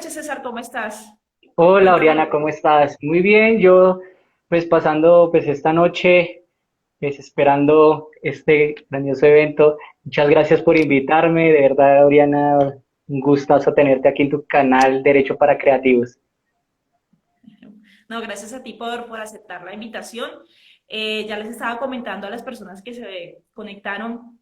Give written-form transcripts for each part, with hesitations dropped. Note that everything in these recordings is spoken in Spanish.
noches, César, ¿cómo estás? Hola, Cuéntame. Oriana, ¿cómo estás? Muy bien, yo pues pasando pues esta noche pues esperando este grandioso evento. Muchas gracias por invitarme, de verdad, Oriana, un gustazo tenerte aquí en tu canal Derecho para Creativos. No, gracias a ti por aceptar la invitación. Ya les estaba comentando a las personas que se conectaron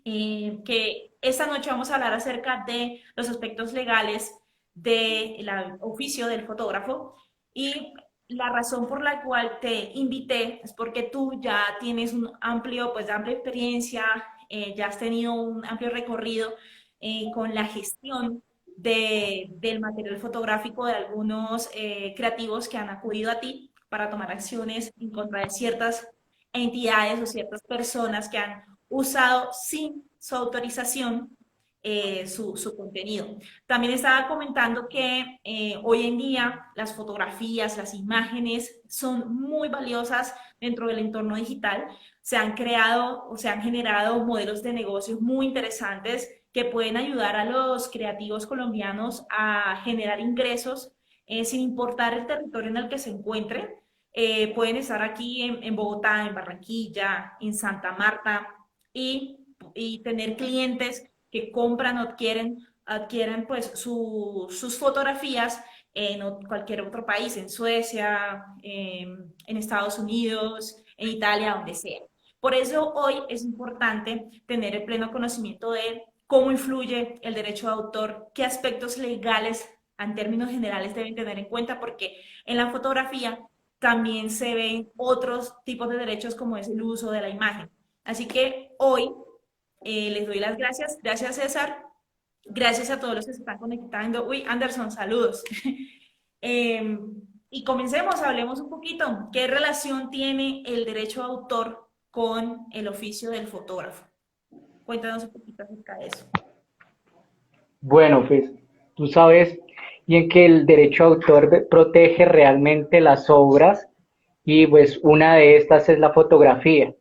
que esta noche vamos a hablar acerca de los aspectos legales del oficio del fotógrafo y la razón por la cual te invité es porque tú ya tienes un amplio, pues, amplia experiencia, ya has tenido un amplio recorrido con la gestión del material fotográfico de algunos creativos que han acudido a ti para tomar acciones en contra de ciertas entidades o ciertas personas que han usado sin su autorización su contenido. También estaba comentando que hoy en día las fotografías, las imágenes son muy valiosas dentro del entorno digital. Se han creado o se han generado modelos de negocios muy interesantes que pueden ayudar a los creativos colombianos a generar ingresos sin importar el territorio en el que se encuentren. Pueden estar aquí en Bogotá, en Barranquilla, en Santa Marta y tener clientes que compran o adquieren pues sus fotografías en cualquier otro país, en Suecia, en Estados Unidos, en Italia, donde sea. Por eso hoy es importante tener el pleno conocimiento de cómo influye el derecho de autor, qué aspectos legales en términos generales deben tener en cuenta, porque en la fotografía también se ven otros tipos de derechos como es el uso de la imagen. Así que hoy les doy las gracias. Gracias, César. Gracias a todos los que se están conectando. Uy, Anderson, saludos. Eh, y comencemos, hablemos un poquito. ¿Qué relación tiene el derecho de autor con el oficio del fotógrafo? Cuéntanos un poquito acerca de eso. Bueno, pues tú sabes bien que el derecho de autor protege realmente las obras y pues una de estas es la fotografía.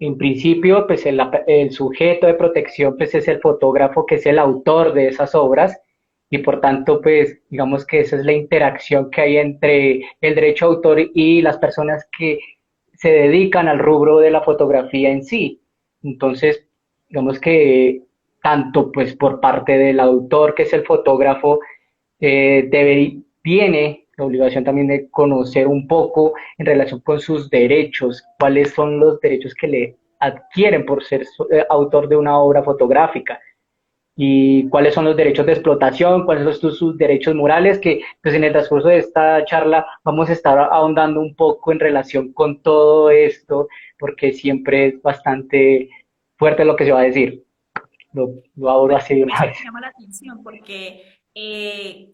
En principio, pues el sujeto de protección pues es el fotógrafo que es el autor de esas obras y por tanto pues digamos que esa es la interacción que hay entre el derecho de autor y las personas que se dedican al rubro de la fotografía en sí. Entonces, digamos que tanto pues por parte del autor que es el fotógrafo tiene la obligación también de conocer un poco en relación con sus derechos, cuáles son los derechos que le adquieren por ser autor de una obra fotográfica y cuáles son los derechos de explotación, cuáles son sus derechos morales, que pues en el transcurso de esta charla vamos a estar ahondando un poco en relación con todo esto, porque siempre es bastante fuerte lo que se va a decir. Lo abro Bueno, así de una eso vez. me llama la atención porque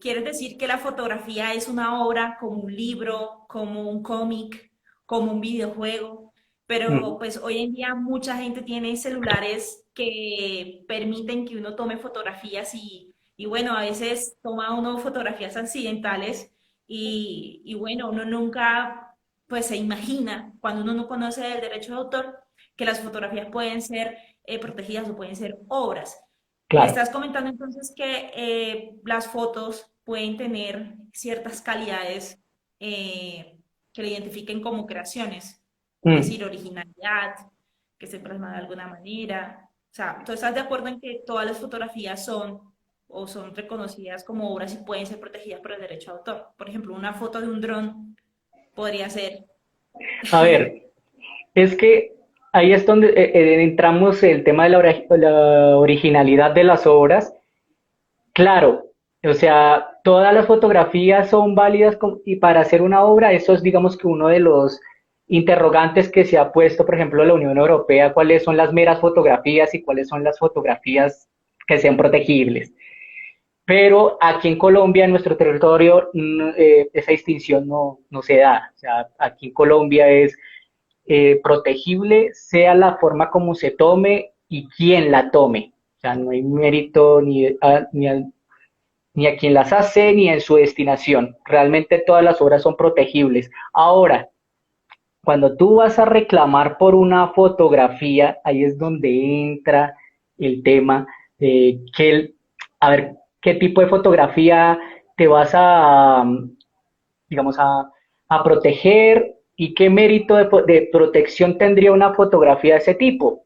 quieres decir que la fotografía es una obra como un libro, como un cómic, como un videojuego, pero Mm. pues hoy en día mucha gente tiene celulares que permiten que uno tome fotografías y bueno, a veces toma uno fotografías accidentales y bueno, uno nunca pues se imagina cuando uno no conoce el derecho de autor que las fotografías pueden ser protegidas o pueden ser obras. Me Claro. estás comentando entonces que las fotos pueden tener ciertas calidades que le identifiquen como creaciones, es Mm. decir, originalidad, que se plasma de alguna manera. O sea, ¿tú estás de acuerdo en que todas las fotografías son o son reconocidas como obras y pueden ser protegidas por el derecho de autor? Por ejemplo, una foto de un dron podría ser. A ver, es que ahí es donde entramos el tema de la originalidad de las obras. Claro, o sea, todas las fotografías son válidas y para hacer una obra, eso es digamos que uno de los interrogantes que se ha puesto, por ejemplo, la Unión Europea, cuáles son las meras fotografías y cuáles son las fotografías que sean protegibles. Pero aquí en Colombia, en nuestro territorio, esa distinción no se da. O sea, aquí en Colombia es protegible, sea la forma como se tome y quién la tome. O sea, no hay mérito ni a quien las hace ni en su destinación. Realmente todas las obras son protegibles. Ahora, cuando tú vas a reclamar por una fotografía, ahí es donde entra el tema de que, a ver, qué tipo de fotografía te vas a, digamos, a proteger y qué mérito de protección tendría una fotografía de ese tipo.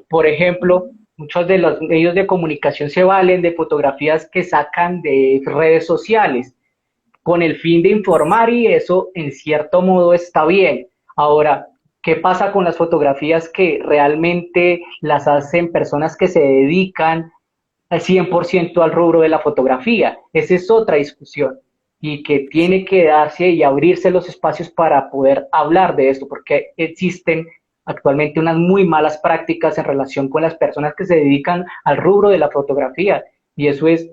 Por ejemplo, muchos de los medios de comunicación se valen de fotografías que sacan de redes sociales con el fin de informar y eso en cierto modo está bien. Ahora, ¿qué pasa con las fotografías que realmente las hacen personas que se dedican al 100% al rubro de la fotografía? Esa es otra discusión y que tiene que darse y abrirse los espacios para poder hablar de esto, porque existen actualmente unas muy malas prácticas en relación con las personas que se dedican al rubro de la fotografía y eso es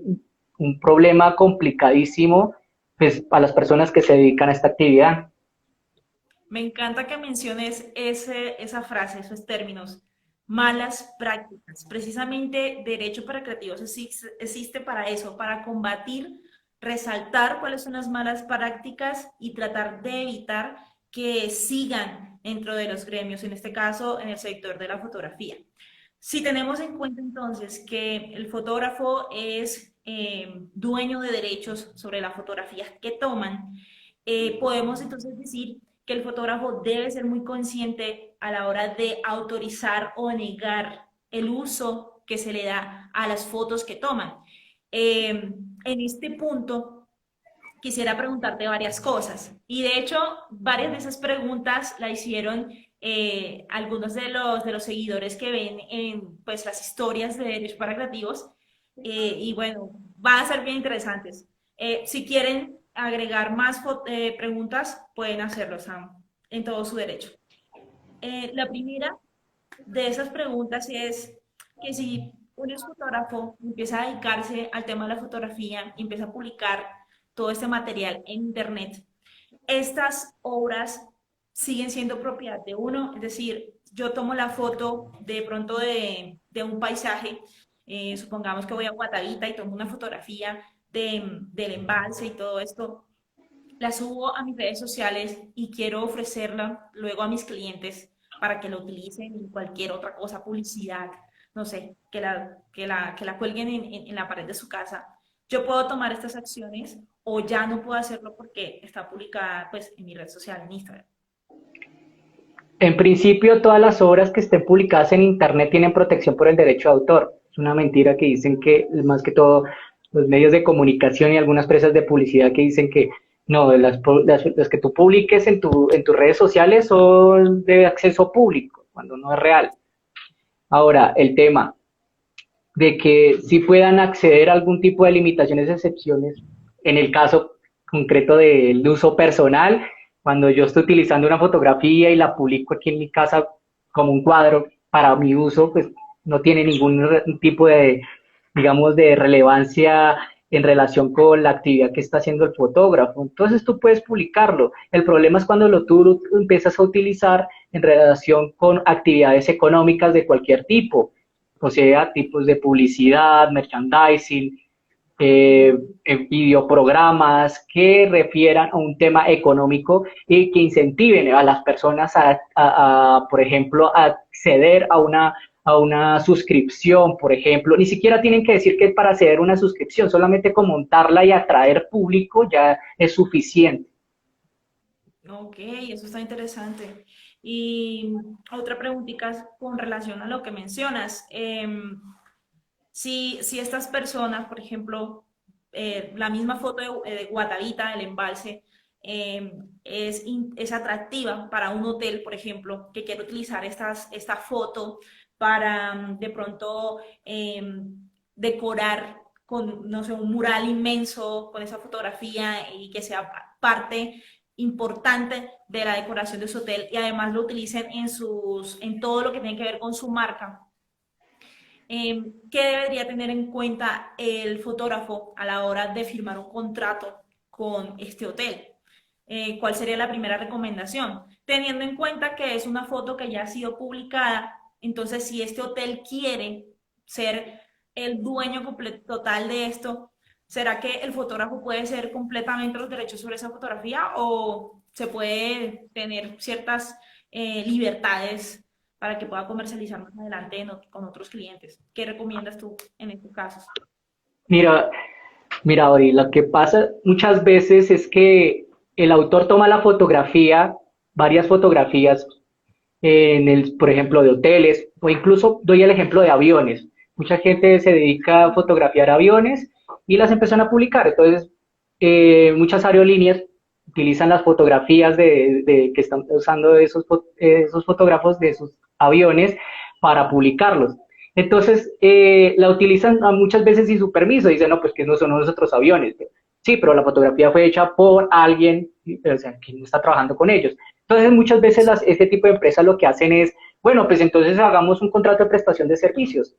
un problema complicadísimo pues, a las personas que se dedican a esta actividad. Me encanta que menciones esa frase, esos términos, malas prácticas. Precisamente Derecho para Creativos existe para eso, para combatir, resaltar cuáles son las malas prácticas y tratar de evitar que sigan dentro de los gremios, en este caso en el sector de la fotografía. Si tenemos en cuenta entonces que el fotógrafo es dueño de derechos sobre las fotografías que toman, podemos entonces decir que el fotógrafo debe ser muy consciente a la hora de autorizar o negar el uso que se le da a las fotos que toman. En este punto, quisiera preguntarte varias cosas. Y de hecho, varias de esas preguntas la hicieron algunos de los seguidores que ven en pues, las historias de Derecho para Creativos. Y bueno, van a ser bien interesantes. Si quieren agregar más preguntas, pueden hacerlo, Sam, en todo su derecho. La primera de esas preguntas es que si un ex fotógrafo empieza a dedicarse al tema de la fotografía y empieza a publicar todo este material en Internet, estas obras siguen siendo propiedad de uno, es decir, yo tomo la foto de pronto de un paisaje, supongamos que voy a Guatavita y tomo una fotografía del embalse y todo esto, la subo a mis redes sociales y quiero ofrecerla luego a mis clientes para que la utilicen en cualquier otra cosa, publicidad, no sé, que la cuelguen en la pared de su casa. Yo puedo tomar estas acciones o ya no puedo hacerlo porque está publicada pues en mi red social, en Instagram. En principio, todas las obras que estén publicadas en Internet tienen protección por el derecho de autor. Es una mentira que dicen que, más que todo, los medios de comunicación y algunas empresas de publicidad que dicen que no, las que tú publiques en tus redes sociales son de acceso público, cuando no es real. Ahora, el tema de que sí puedan acceder a algún tipo de limitaciones, excepciones, en el caso concreto del uso personal, cuando yo estoy utilizando una fotografía y la publico aquí en mi casa como un cuadro para mi uso, pues no tiene ningún tipo de, digamos, de relevancia en relación con la actividad que está haciendo el fotógrafo. Entonces tú puedes publicarlo. El problema es cuando tú lo empiezas a utilizar en relación con actividades económicas de cualquier tipo, o sea, tipos de publicidad, merchandising, videoprogramas que refieran a un tema económico y que incentiven a las personas por ejemplo, a acceder a una suscripción, por ejemplo. Ni siquiera tienen que decir que para acceder a una suscripción, solamente con montarla y atraer público ya es suficiente. Ok, eso está interesante. Y otra preguntita con relación a lo que mencionas. Si estas personas, por ejemplo, la misma foto de Guatavita, el embalse, es atractiva para un hotel, por ejemplo, que quiere utilizar esta foto para de pronto decorar con, no sé, un mural inmenso con esa fotografía y que sea parte importante de la decoración de su hotel y además lo utilicen en todo lo que tiene que ver con su marca. ¿Qué debería tener en cuenta el fotógrafo a la hora de firmar un contrato con este hotel? ¿Cuál sería la primera recomendación? Teniendo en cuenta que es una foto que ya ha sido publicada, entonces si este hotel quiere ser el dueño total de esto, ¿será que el fotógrafo puede ser completamente los derechos sobre esa fotografía o se puede tener ciertas libertades para que pueda comercializar más adelante con otros clientes? ¿Qué recomiendas tú en estos casos? Mira, mira, Ori, lo que pasa muchas veces es que el autor toma la fotografía, varias fotografías, por ejemplo, de hoteles, o incluso doy el ejemplo de aviones. Mucha gente se dedica a fotografiar aviones y las empiezan a publicar. Entonces, muchas aerolíneas utilizan las fotografías que están usando esos fotógrafos de sus aviones para publicarlos. Entonces, la utilizan muchas veces sin su permiso. Dicen, no, pues que no son nuestros aviones. Sí, pero la fotografía fue hecha por alguien, o sea, que no está trabajando con ellos. Entonces, muchas veces este tipo de empresas lo que hacen es, bueno, pues entonces hagamos un contrato de prestación de servicios.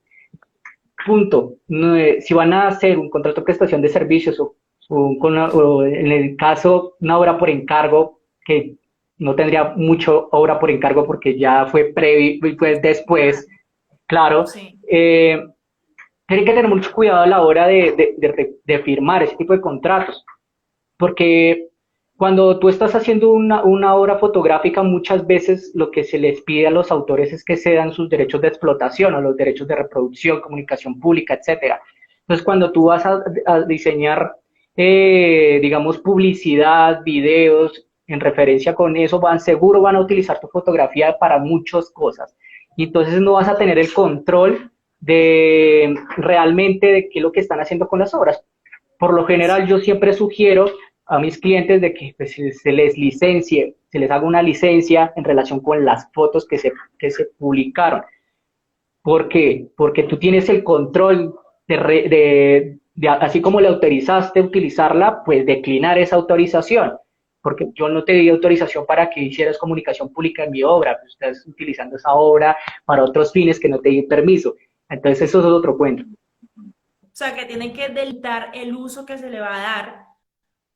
Punto. No, si van a hacer un contrato de prestación de servicios o en el caso una obra por encargo, que no tendría mucho obra por encargo porque ya fue previo y pues después, claro, Sí. tienen que tener mucho cuidado a la hora de firmar ese tipo de contratos. Porque cuando tú estás haciendo una obra fotográfica, muchas veces lo que se les pide a los autores es que cedan sus derechos de explotación o los derechos de reproducción, comunicación pública, etcétera. Entonces, cuando tú vas a diseñar, digamos, publicidad, videos, en referencia con eso, seguro van a utilizar tu fotografía para muchas cosas. Y entonces no vas a tener el control de realmente de qué es lo que están haciendo con las obras. Por lo general, yo siempre sugiero a mis clientes de que pues, se les licencie, se les haga una licencia en relación con las fotos que se publicaron. ¿Por qué? Porque tú tienes el control así como le autorizaste utilizarla, pues declinar esa autorización. Porque yo no te di autorización para que hicieras comunicación pública en mi obra, pues estás utilizando esa obra para otros fines que no te di permiso. Entonces eso es otro cuento. O sea, que tienen que delimitar el uso que se le va a dar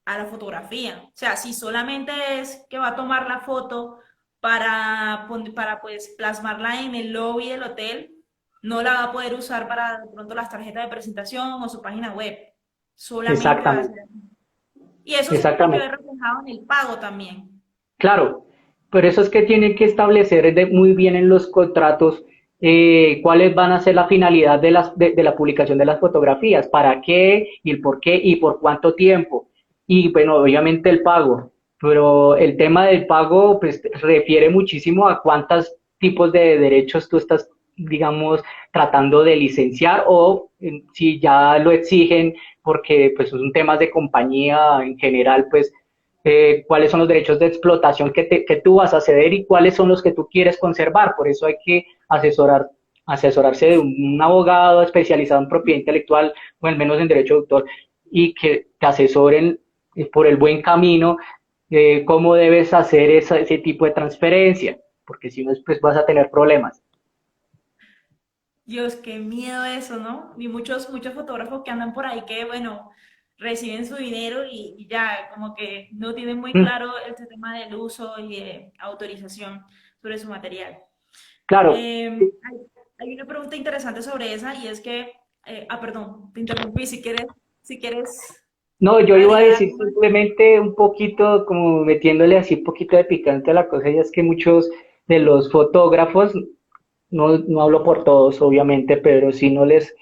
a la fotografía. O sea, si solamente es que va a tomar la foto para pues plasmarla en el lobby del hotel, no la va a poder usar para de pronto las tarjetas de presentación o su página web. Solamente va a ser. Exactamente, Y eso se tiene que ver exactamente. reflejado en el pago también. Claro, pero eso es que tienen que establecer muy bien en los contratos cuáles van a ser la finalidad de la publicación de las fotografías, para qué y el por qué y por cuánto tiempo. Y bueno, obviamente el pago, pero el tema del pago pues refiere muchísimo a cuántos tipos de derechos tú estás, digamos, tratando de licenciar o si ya lo exigen porque pues son temas de compañía en general, pues cuáles son los derechos de explotación que tú vas a ceder y cuáles son los que tú quieres conservar. Por eso hay que asesorarse de un abogado especializado en propiedad intelectual o al menos en derecho de autor y que te asesoren por el buen camino cómo debes hacer ese tipo de transferencia, porque si no después vas a tener problemas. Dios, qué miedo eso, ¿no? Y muchos fotógrafos que andan por ahí que, bueno, reciben su dinero y ya, como que no tienen muy Mm, claro este tema del uso y de autorización sobre su material. claro, Hay una pregunta interesante sobre esa y es que, perdón, te interrumpí, si quieres no, yo iba a agregar decir algo más. simplemente un poquito, como metiéndole así un poquito de picante a la cosa, y es que muchos de los fotógrafos, no hablo por todos, obviamente, pero sí no les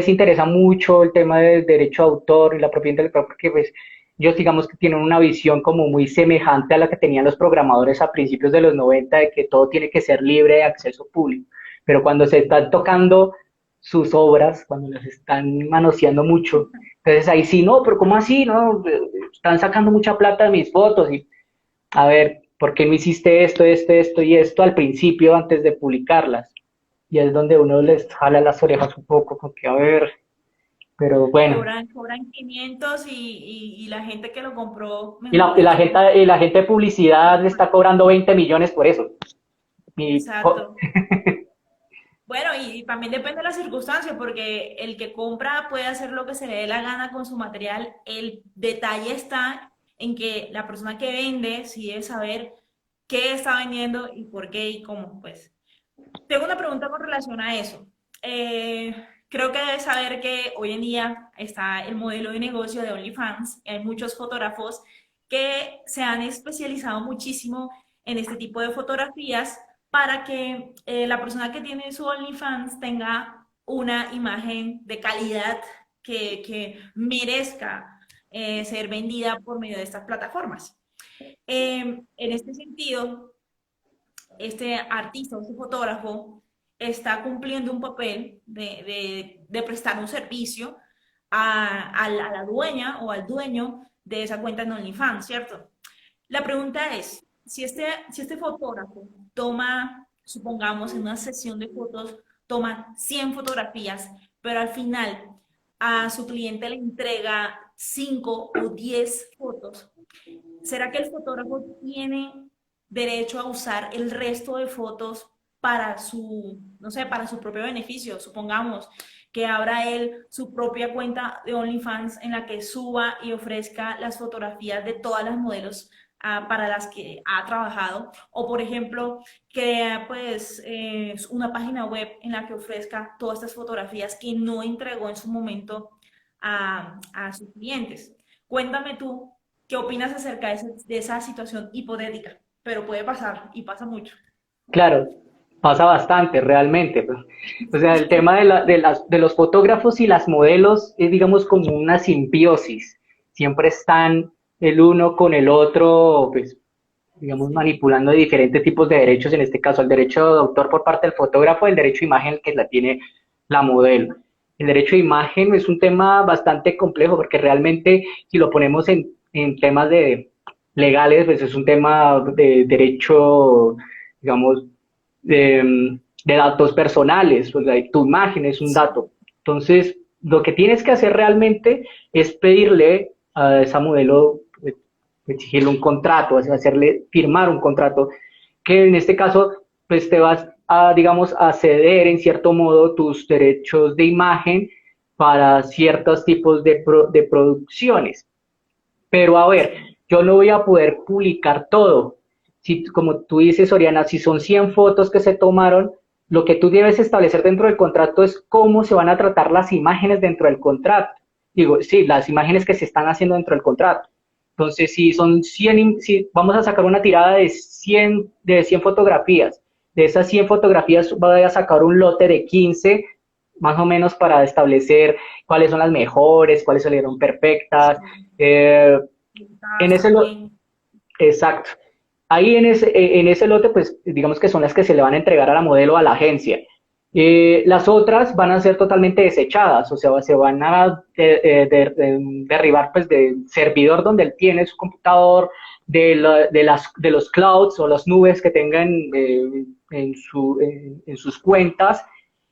interesa mucho el tema del derecho a autor y la propiedad intelectual, porque pues ellos digamos que tienen una visión como muy semejante a la que tenían los programadores a principios de los 90 de que todo tiene que ser libre de acceso público. Pero cuando se están tocando sus obras, cuando las están manoseando mucho, entonces ahí sí, no, pero ¿cómo así? No, están sacando mucha plata de mis fotos y a ver, ¿por qué no hiciste esto y esto al principio antes de publicarlas? Y es donde uno les jala las orejas un poco, porque a ver, pero bueno. Cobran 500 y la gente que lo compró, Y mejor la, y la dicho, gente, y la gente de publicidad le está cobrando 20 millones por eso. Y, exacto. Bueno, y también depende de las circunstancias, porque el que compra puede hacer lo que se le dé la gana con su material. El detalle está en que la persona que vende sí debe saber qué está vendiendo y por qué y cómo, pues. Tengo una pregunta con relación a eso. Creo que debes saber que hoy en día está el modelo de negocio de OnlyFans. Hay muchos fotógrafos que se han especializado muchísimo en este tipo de fotografías para que la persona que tiene su OnlyFans tenga una imagen de calidad que merezca ser vendida por medio de estas plataformas. En este sentido, este artista o este fotógrafo está cumpliendo un papel de prestar un servicio a la dueña o al dueño de esa cuenta en OnlyFans, ¿cierto? La pregunta es, si este fotógrafo toma, supongamos, en una sesión de fotos, toma 100 fotografías, pero al final a su cliente le entrega 5 o 10 fotos, ¿será que el fotógrafo tiene derecho a usar el resto de fotos para su, no sé, para su propio beneficio? Supongamos que abra él su propia cuenta de OnlyFans en la que suba y ofrezca las fotografías de todas las modelos para las que ha trabajado, o por ejemplo, crea pues una página web en la que ofrezca todas estas fotografías que no entregó en su momento a sus clientes. Cuéntame tú, ¿qué opinas acerca de esa situación hipotética? Pero puede pasar y pasa mucho. Claro, pasa bastante realmente, pues. O sea, el tema de los fotógrafos y las modelos es, digamos, como una simbiosis. Siempre están el uno con el otro, pues, digamos, Sí, manipulando diferentes tipos de derechos, en este caso el derecho de autor por parte del fotógrafo, el derecho de imagen que la tiene la modelo. El derecho de imagen es un tema bastante complejo porque realmente si lo ponemos en temas de legales, pues es un tema de derecho, digamos, de datos personales, o sea, tu imagen es un sí, dato. Entonces, lo que tienes que hacer realmente es pedirle a esa modelo, exigirle un contrato, hacerle firmar un contrato, que en este caso, pues te vas a, digamos, a ceder en cierto modo tus derechos de imagen para ciertos tipos de producciones. Pero a ver, sí. yo no voy a poder publicar todo. Si, como tú dices, Oriana, si son 100 fotos que se tomaron, lo que tú debes establecer dentro del contrato es cómo se van a tratar las imágenes dentro del contrato. Digo, sí, las imágenes que se están haciendo dentro del contrato. Entonces, si son 100, si vamos a sacar una tirada de 100 fotografías, de esas 100 fotografías voy a sacar un lote de 15, más o menos para establecer cuáles son las mejores, cuáles salieron perfectas, Sí. eh, en ese lo También. exacto. Ahí en ese lote, pues digamos que son las que se le van a entregar a la modelo a la agencia. Las otras van a ser totalmente desechadas, o sea, se van a derribar pues del servidor donde él tiene su computador, de los clouds o las nubes que tengan en sus cuentas.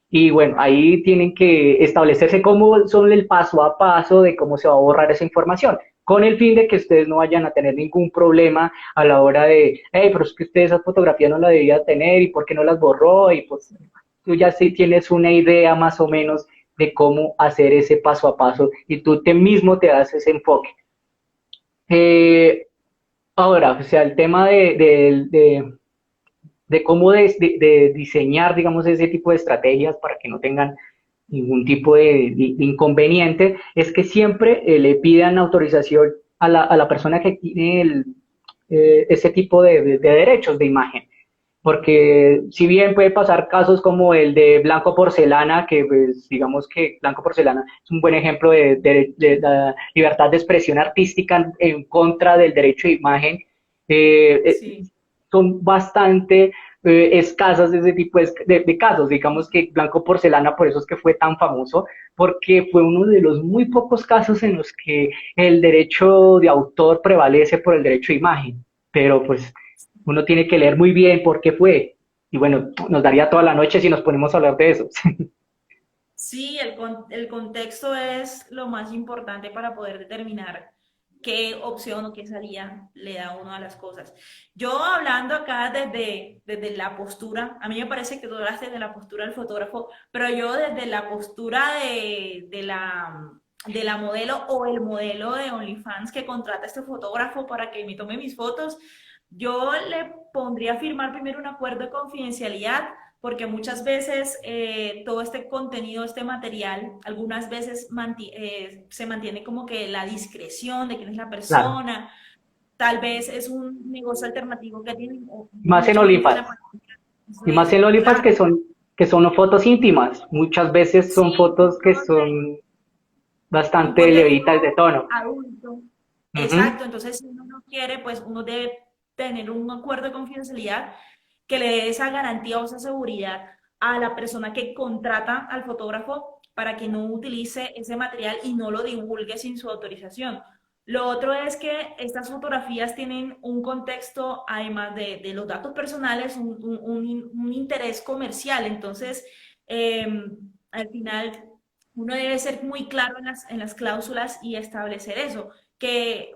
Y bueno, ahí tienen que establecerse cómo son el paso a paso de cómo se va a borrar esa información, con el fin de que ustedes no vayan a tener ningún problema a la hora de, hey, pero es que usted esa fotografía no la debía tener y por qué no las borró, y pues tú ya sí tienes una idea más o menos de cómo hacer ese paso a paso y tú te mismo te das ese enfoque. Eh, Ahora, o sea, el tema de cómo de diseñar, digamos, ese tipo de estrategias para que no tengan ningún tipo de inconveniente, es que siempre le pidan autorización a la persona que tiene ese tipo de derechos de imagen. Porque si bien puede pasar casos como el de Blanco Porcelana, que pues, digamos que Blanco Porcelana es un buen ejemplo de la libertad de expresión artística en contra del derecho de imagen, eh, eh, Sí. son bastante escasas ese tipo de casos. Digamos que Blanco Porcelana, por eso es que fue tan famoso, porque fue uno de los muy pocos casos en los que el derecho de autor prevalece por el derecho de imagen. Pero pues uno tiene que leer muy bien por qué fue. Y bueno, nos daría toda la noche si nos ponemos a hablar de eso. Sí, el contexto es lo más importante para poder determinar qué opción o qué salida le da uno a las cosas. Yo hablando acá desde la postura, a mí me parece que tú hablaste de la postura del fotógrafo, pero yo desde la postura de la modelo o el modelo de OnlyFans que contrata a este fotógrafo para que me tome mis fotos, yo le pondría a firmar primero un acuerdo de confidencialidad porque muchas veces todo este contenido, este material, algunas veces se mantiene como que la discreción de quién es la Claro. persona, tal vez es un negocio alternativo que tiene, o Más en mucha gente tiene OnlyFans. la palabra Y más eso, en OnlyFans claro, que son fotos íntimas. Muchas veces son sí, fotos que no sé, son... un bastante levitas de contexto tono. adulto. Ujú. Exacto, entonces si uno no quiere, pues uno debe tener un acuerdo de confidencialidad que le dé esa garantía o esa seguridad a la persona que contrata al fotógrafo para que no utilice ese material y no lo divulgue sin su autorización. Lo otro es que estas fotografías tienen un contexto, además de los datos personales, un interés comercial. Entonces, eh, al final, uno debe ser muy claro en las cláusulas y establecer eso, que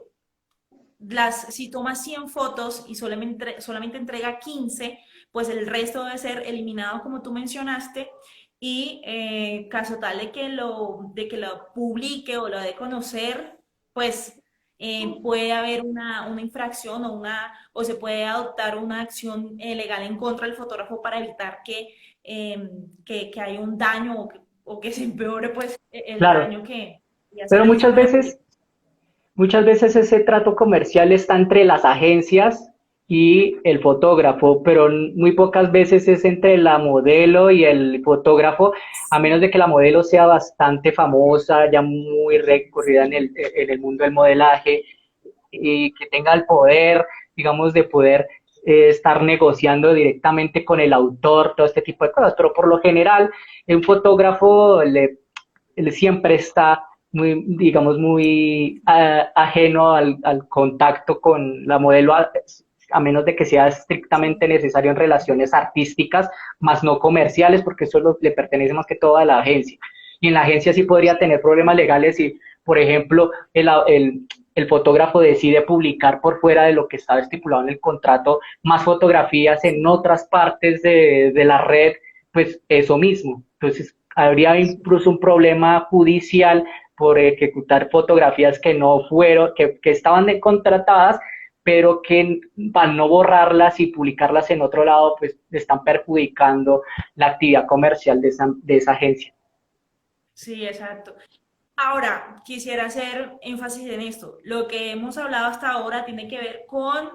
si toma 100 fotos y solamente entrega 15, pues el resto debe ser eliminado como tú mencionaste y caso tal de que lo publique o lo dé a conocer, pues puede haber una infracción o se puede adoptar una acción legal en contra del fotógrafo para evitar que haya un daño o que se empeore pues el Claro, daño que ya se pero realizó con la publicación. muchas veces ese trato comercial está entre las agencias y el fotógrafo, pero muy pocas veces es entre la modelo y el fotógrafo, a menos de que la modelo sea bastante famosa, ya muy recorrida en el mundo del modelaje y que tenga el poder, digamos, de poder estar negociando directamente con el autor, todo este tipo de cosas. Pero por lo general, un fotógrafo él siempre está muy, digamos, muy ajeno al contacto con la modelo, a menos de que sea Sí, estrictamente necesario en relaciones artísticas, más no comerciales, porque eso le pertenece más que todo a la agencia. Y en la agencia sí podría tener problemas legales si, por ejemplo, el fotógrafo decide publicar por fuera de lo que estaba estipulado en el contrato más fotografías en otras partes de la red, pues eso mismo. Entonces, habría sí. incluso un problema judicial por ejecutar fotografías que no fueron, que estaban contratadas, pero que al no borrarlas y publicarlas en otro lado, pues están perjudicando la actividad comercial de esa agencia. Sí, exacto. Ahora, quisiera hacer énfasis en esto. Lo que hemos hablado hasta ahora tiene que ver con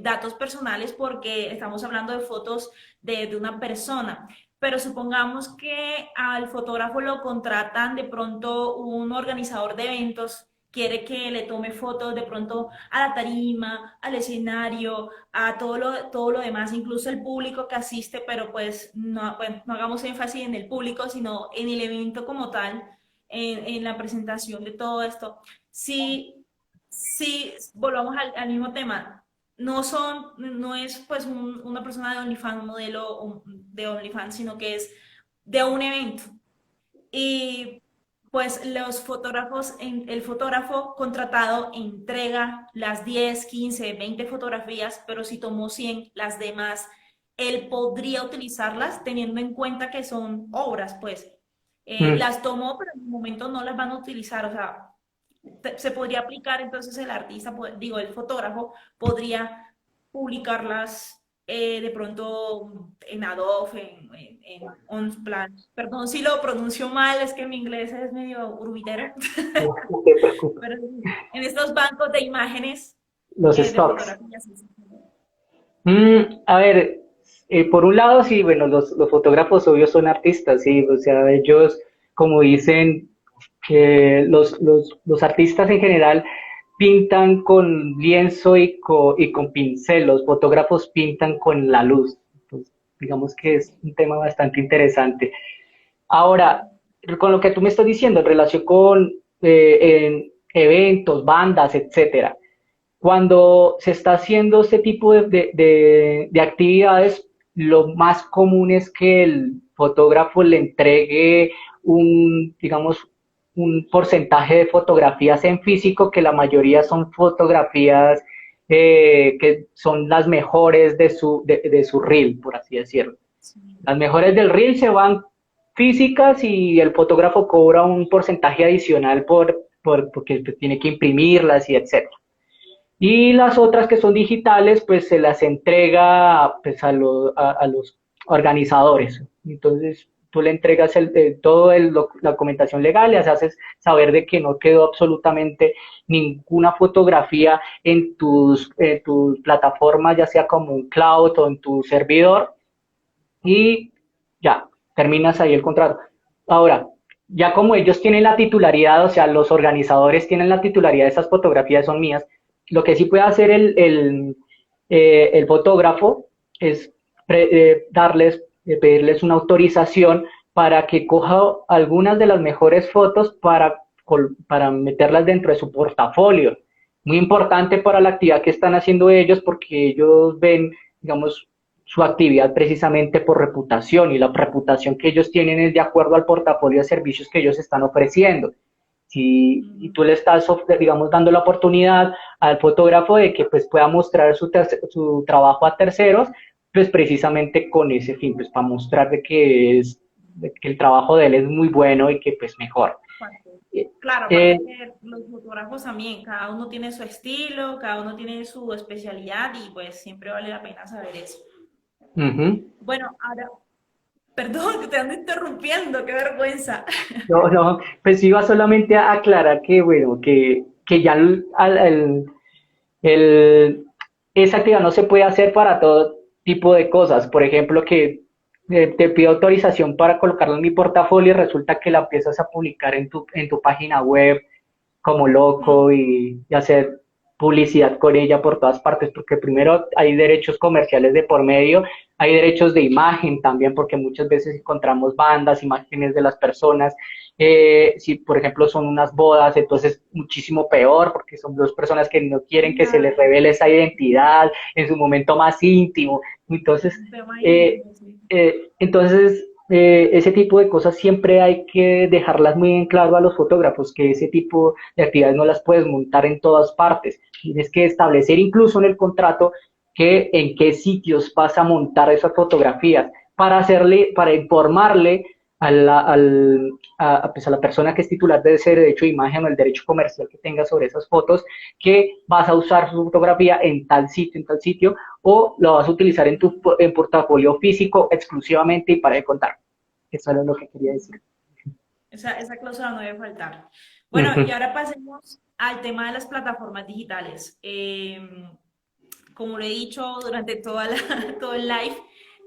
datos personales porque estamos hablando de fotos de una persona. Pero supongamos que al fotógrafo lo contratan de pronto un organizador de eventos, quiere que le tome fotos de pronto a la tarima, al escenario, a todo lo demás, incluso el público que asiste, pero pues no, bueno, no hagamos énfasis en el público, sino en el evento como tal en la presentación de todo esto. Si volvamos al mismo tema, no es pues una persona de OnlyFans, un modelo de OnlyFans, sino que es de un evento. Y pues el fotógrafo contratado entrega las 10 15 20 fotografías, pero si tomó 100 las demás, él podría utilizarlas teniendo en cuenta que son obras, pues. Mm. Las tomó, pero en un momento no las van a utilizar, o sea, se podría aplicar entonces el artista, digo, el fotógrafo podría publicarlas de pronto en Adobe, en Onsplan. Perdón si lo pronuncio mal, es que mi inglés es medio urbitero, No te preocupes. pero en estos bancos de imágenes Los de stocks. fotografías. Sí, sí. A ver, por un lado, sí, bueno, los fotógrafos obvios son artistas, sí, o sea, ellos, como dicen, que los artistas en general pintan con lienzo y con pincel, los fotógrafos pintan con la luz. Pues, digamos que es un tema bastante interesante. Ahora, con lo que tú me estás diciendo en relación con en eventos, bandas, etcétera, cuando se está haciendo este tipo de actividades, lo más común es que el fotógrafo le entregue digamos, un porcentaje de fotografías en físico, que la mayoría son fotografías que son las mejores de su reel, por así decirlo. Sí. Las mejores del reel se van físicas y el fotógrafo cobra un porcentaje adicional porque tiene que imprimirlas y etcétera. Y las otras que son digitales, pues se las entrega pues, a los organizadores. Entonces, tú le entregas toda la documentación legal, les haces saber de que no quedó absolutamente ninguna fotografía en tus plataformas, ya sea como un cloud o en tu servidor, y ya, terminas ahí el contrato. Ahora, ya como ellos tienen la titularidad, o sea, los organizadores tienen la titularidad de esas fotografías, son mías, lo que sí puede hacer el fotógrafo es pedirles una autorización para que coja algunas de las mejores fotos para meterlas dentro de su portafolio. Muy importante para la actividad que están haciendo ellos porque ellos ven, digamos, su actividad precisamente por reputación y la reputación que ellos tienen es de acuerdo al portafolio de servicios que ellos están ofreciendo. Si y tú le estás, digamos, dando la oportunidad al fotógrafo de que pues pueda mostrar su trabajo a terceros, pues precisamente con ese fin, pues para mostrar de que el trabajo de él es muy bueno y que pues mejor. Claro, Eh, aparte que los fotógrafos también, cada uno tiene su estilo, cada uno tiene su especialidad y pues siempre vale la pena saber eso. uh-huh. Bueno, ahora, perdón que te ando interrumpiendo, qué vergüenza. No, no, pues iba solamente a aclarar que, bueno, que ya el, esa actividad no se puede hacer para todo tipo de cosas. Por ejemplo, que te pido autorización para colocarlo en mi portafolio y resulta que la empiezas a publicar en tu página web como loco y hacer publicidad con ella por todas partes, porque primero hay derechos comerciales de por medio, hay derechos de imagen también, porque muchas veces encontramos bandas, imágenes de las personas, si por ejemplo son unas bodas, entonces muchísimo peor, porque son dos personas que no quieren que se les Claro, revele esa identidad en su momento más íntimo, entonces, un tema eh, íntimo, sí. ese tipo de cosas siempre hay que dejarlas muy en claro a los fotógrafos, que ese tipo de actividades no las puedes montar en todas partes. Tienes que establecer incluso en el contrato que en qué sitios vas a montar esas fotografías para informarle pues a la persona que es titular de ese derecho de imagen o el derecho comercial que tenga sobre esas fotos, que vas a usar su fotografía en tal sitio, o lo vas a utilizar en portafolio físico exclusivamente y para de contar. Eso es lo que quería decir. Esa cláusula no debe faltar. Uh Bueno, y -huh. ahora pasemos al tema de las plataformas digitales. Como lo he dicho durante todo el live,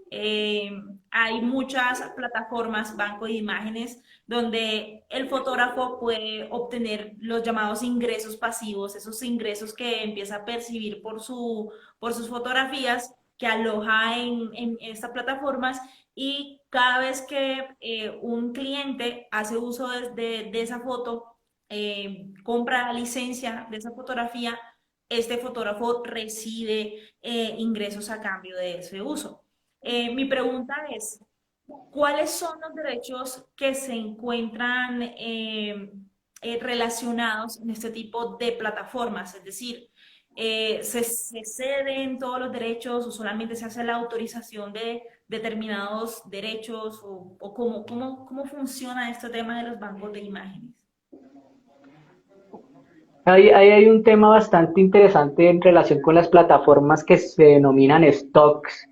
eh, hay muchas plataformas, banco de imágenes, donde el fotógrafo puede obtener los llamados ingresos pasivos, esos ingresos que empieza a percibir por sus fotografías que aloja en estas plataformas y cada vez que un cliente hace uso de esa foto, compra la licencia de esa fotografía, este fotógrafo recibe ingresos a cambio de ese uso. Mi pregunta es, ¿cuáles son los derechos que se encuentran relacionados en este tipo de plataformas? Es decir, se ceden todos los derechos o solamente se hace la autorización de determinados derechos o cómo funciona este tema de los bancos de imágenes? Ahí hay un tema bastante interesante en relación con las plataformas que se denominan stocks,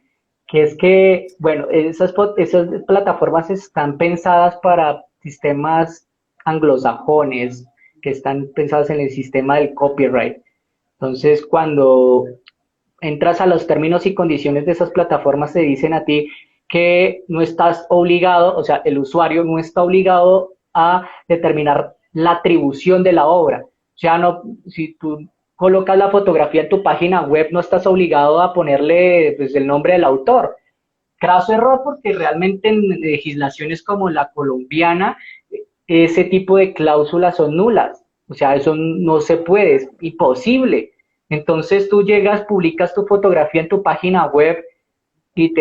que es que, bueno, esas plataformas están pensadas para sistemas anglosajones, que están pensadas en el sistema del copyright. Entonces, cuando entras a los términos y condiciones de esas plataformas, te dicen a ti que no estás obligado, o sea, el usuario no está obligado a determinar la atribución de la obra. O sea, no, si tú colocas la fotografía en tu página web, no estás obligado a ponerle pues, el nombre del autor. Craso error porque realmente en legislaciones como la colombiana, ese tipo de cláusulas son nulas. O sea, eso no se puede, es imposible. Entonces tú llegas, publicas tu fotografía en tu página web y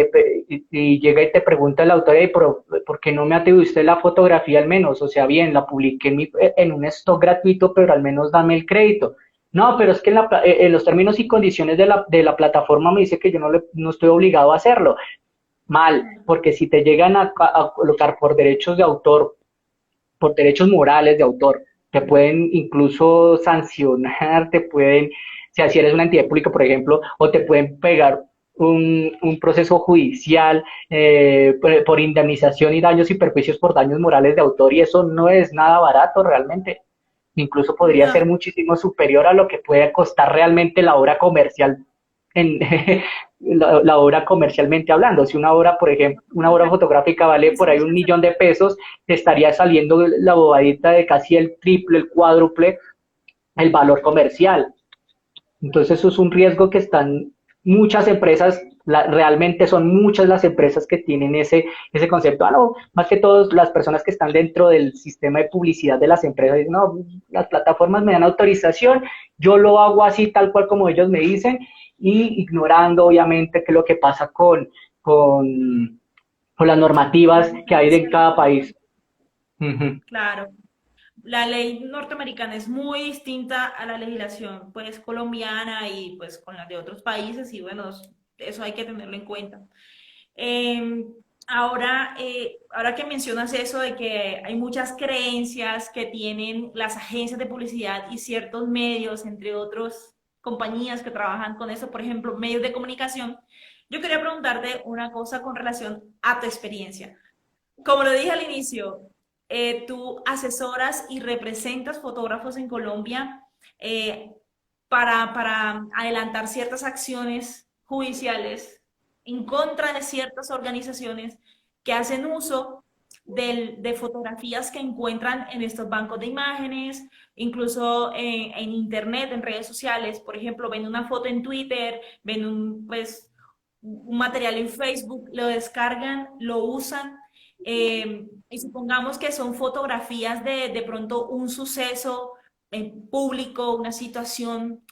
llega y te pregunta el autor, "Ey, ¿por qué no me atribuiste la fotografía al menos? O sea, bien, la publiqué en un stock gratuito, pero al menos dame el crédito. No, pero es que en los términos y condiciones de la plataforma me dice que yo no estoy obligado a hacerlo. Mal, porque si te llegan a colocar por derechos de autor, por derechos morales de autor, te pueden incluso sancionar, te pueden, si eres una entidad pública, por ejemplo, o te pueden pegar un proceso judicial por indemnización y daños y perjuicios por daños morales de autor, y eso no es nada barato realmente. Incluso podría ser No, muchísimo superior a lo que puede costar realmente la obra comercial en la obra comercialmente hablando. Si una obra, por ejemplo, una obra fotográfica vale Sí, por sí, ahí 1 millón de pesos, te estaría saliendo la bobadita de casi el triple, el cuádruple, el valor comercial. Entonces eso es un riesgo que están muchas empresas, realmente son muchas las empresas que tienen ese concepto. No, más que todas las personas que están dentro del sistema de publicidad de las empresas, dicen, no, las plataformas me dan autorización, yo lo hago así tal cual como ellos me dicen, y ignorando obviamente qué es lo que pasa con, con las normativas que hay en cada país. Ujú. claro. La ley norteamericana es muy distinta a la legislación pues colombiana y pues con las de otros países y bueno, eso hay que tenerlo en cuenta. Eh, ahora que mencionas eso de que hay muchas creencias que tienen las agencias de publicidad y ciertos medios, entre otros compañías que trabajan con eso, por ejemplo, medios de comunicación, yo quería preguntarte una cosa con relación a tu experiencia. Como lo dije al inicio, tú asesoras y representas fotógrafos en Colombia eh, para adelantar ciertas acciones judiciales en contra de ciertas organizaciones que hacen uso de fotografías que encuentran en estos bancos de imágenes, incluso en internet, en redes sociales. Por ejemplo, ven una foto en Twitter, ven un material en Facebook, lo descargan, lo usan y supongamos que son fotografías de pronto un suceso público, una situación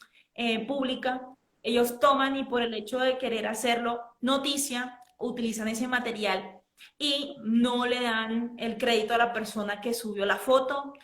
pública. Ellos toman y por el hecho de querer hacerlo noticia, utilizan ese material y no le dan el crédito a la persona que subió la foto.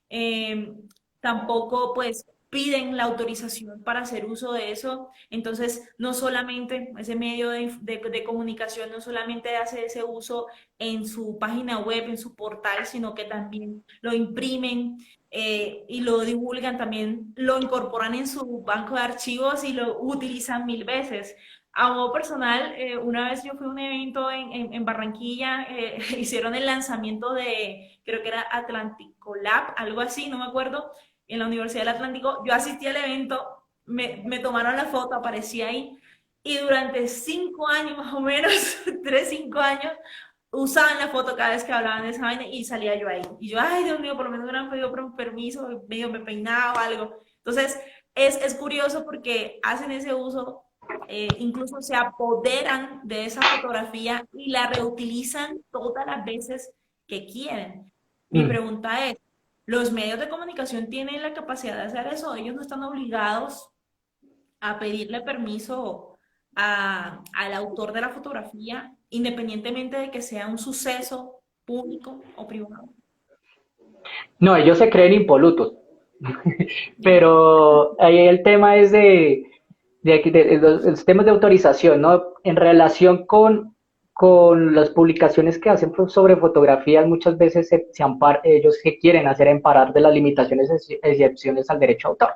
Eh, tampoco pues piden la autorización para hacer uso de eso. Entonces, no solamente ese medio de comunicación, no solamente hace ese uso en su página web, en su portal, sino que también lo imprimen y lo divulgan, también lo incorporan en su banco de archivos y lo utilizan mil veces. A modo personal, una vez yo fui a un evento en Barranquilla, hicieron el lanzamiento de, creo que era Atlántico Lab, algo así, no me acuerdo, en la Universidad del Atlántico. Yo asistí al evento, me tomaron la foto, aparecí ahí, y durante 5 años más o menos, 3, 5 años, usaban la foto cada vez que hablaban de esa vaina y salía yo ahí. Y yo, ay, Dios mío, por lo menos me hubieran pedido permiso, medio me peinaba o algo. Entonces, es curioso porque hacen ese uso, incluso se apoderan de esa fotografía y la reutilizan todas las veces que quieren. Mi Mm. pregunta es, ¿los medios de comunicación tienen la capacidad de hacer eso? ¿Ellos no están obligados a pedirle permiso al autor de la fotografía, independientemente de que sea un suceso público o privado? No, ellos se creen impolutos. Ya. Pero ahí el tema es de los temas de autorización, ¿no? En relación con las publicaciones que hacen sobre fotografías, muchas veces ellos que quieren hacer amparar de las limitaciones, excepciones al derecho a autor.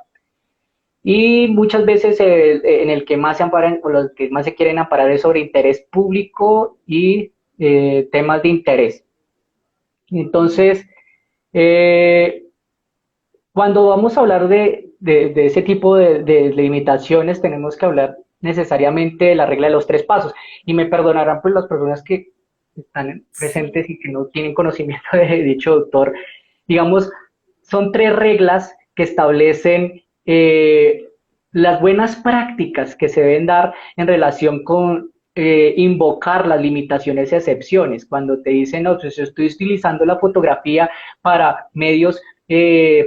Y muchas veces en el que más se amparan, o los que más se quieren amparar es sobre interés público y temas de interés. Entonces, eh, cuando vamos a hablar de ese tipo de limitaciones, tenemos que hablar necesariamente de la regla de los 3 pasos. Y me perdonarán pues las personas que están Sí. presentes y que no tienen conocimiento de dicho doctor. Digamos, son 3 reglas que establecen las buenas prácticas que se deben dar en relación con invocar las limitaciones y excepciones. Cuando te dicen, no, pues yo estoy utilizando la fotografía para medios,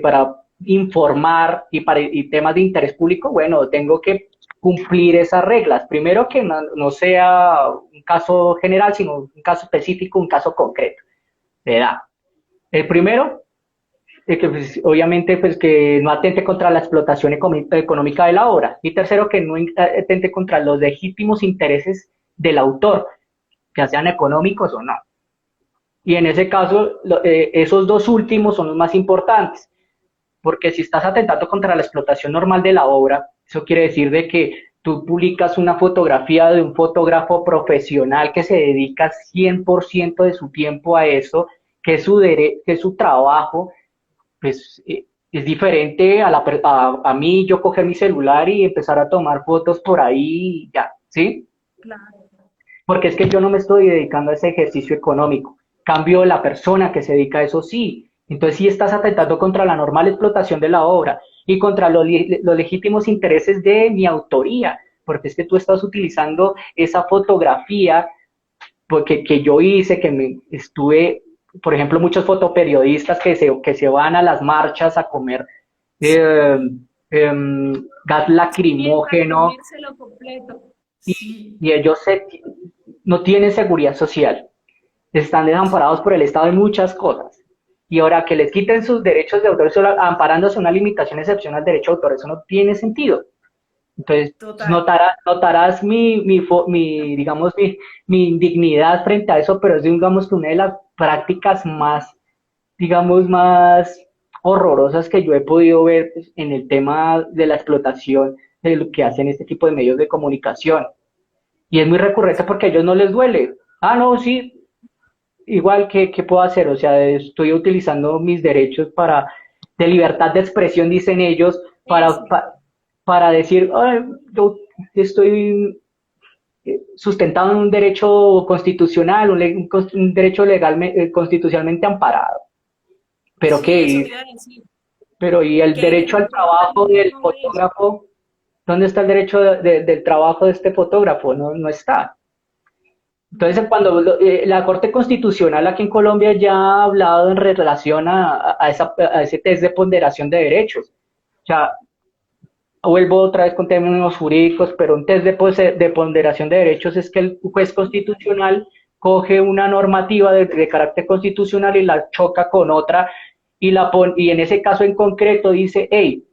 para informar y temas de interés público, bueno, tengo que cumplir esas reglas. Primero que no sea un caso general, sino un caso específico, un caso concreto de edad. El primero, que pues, obviamente pues, que no atente contra la explotación económica de la obra. Y tercero, que no atente contra los legítimos intereses del autor, ya sean económicos o no. Y en ese caso, esos dos últimos son los más importantes, porque si estás atentando contra la explotación normal de la obra, eso quiere decir de que tú publicas una fotografía de un fotógrafo profesional que se dedica 100% de su tiempo a eso, que es su trabajo, pues es diferente a mí yo coger mi celular y empezar a tomar fotos por ahí y ya, ¿sí? Claro, Porque es que yo no me estoy dedicando a ese ejercicio económico. Cambio la persona que se dedica a eso sí. Entonces sí estás atentando contra la normal explotación de la obra y contra los legítimos intereses de mi autoría, porque es que tú estás utilizando esa fotografía porque, que yo hice, que me estuve, por ejemplo, muchos fotoperiodistas que se van a las marchas a comer eh, sí. gas Piensa lacrimógeno comérselo completo. y, Sí. y ellos no tienen seguridad social, están desamparados por el Estado en muchas cosas. Y ahora que les quiten sus derechos de autor solo amparándose una limitación excepcional al derecho de autor, eso no tiene sentido. Entonces, Total. notarás digamos, mi indignidad frente a eso, pero es, digamos, que una de las prácticas más, digamos, más horrorosas que yo he podido ver pues, en el tema de la explotación de lo que hacen este tipo de medios de comunicación. Y es muy recurrente porque a ellos no les duele. Ah, no, sí, igual que, ¿qué puedo hacer? O sea, estoy utilizando mis derechos de libertad de expresión, dicen ellos, Eso. para decir, "Ay, yo estoy sustentado en un derecho constitucional, un derecho legal, constitucionalmente amparado. Pero Sí, eso qué, te iba a decir. pero ¿y el Que derecho al mucha gente trabajo también del no ve eso. fotógrafo? ¿Dónde está el derecho del trabajo de este fotógrafo? No, no está. Entonces, cuando la Corte Constitucional aquí en Colombia ya ha hablado en relación a ese test de ponderación de derechos. O sea, vuelvo otra vez con términos jurídicos, pero un test de ponderación de derechos es que el juez constitucional coge una normativa de carácter constitucional y la choca con otra y en ese caso en concreto dice, hey,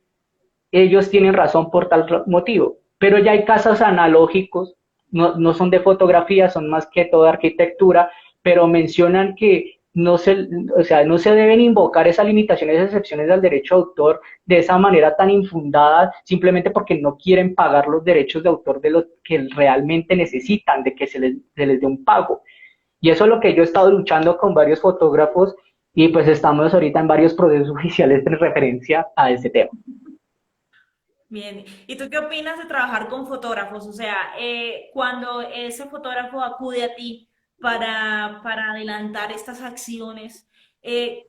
ellos tienen razón por tal motivo. Pero ya hay casos analógicos, no son de fotografía, son más que todo de arquitectura, pero mencionan que o sea, no se deben invocar esas limitaciones, esas excepciones al derecho de autor de esa manera tan infundada, simplemente porque no quieren pagar los derechos de autor de los que realmente necesitan, de que se les dé un pago. Y eso es lo que yo he estado luchando con varios fotógrafos y pues estamos ahorita en varios procesos judiciales en referencia a ese tema. Bien. ¿Y tú qué opinas de trabajar con fotógrafos? O sea, cuando ese fotógrafo acude a ti para adelantar estas acciones, eh,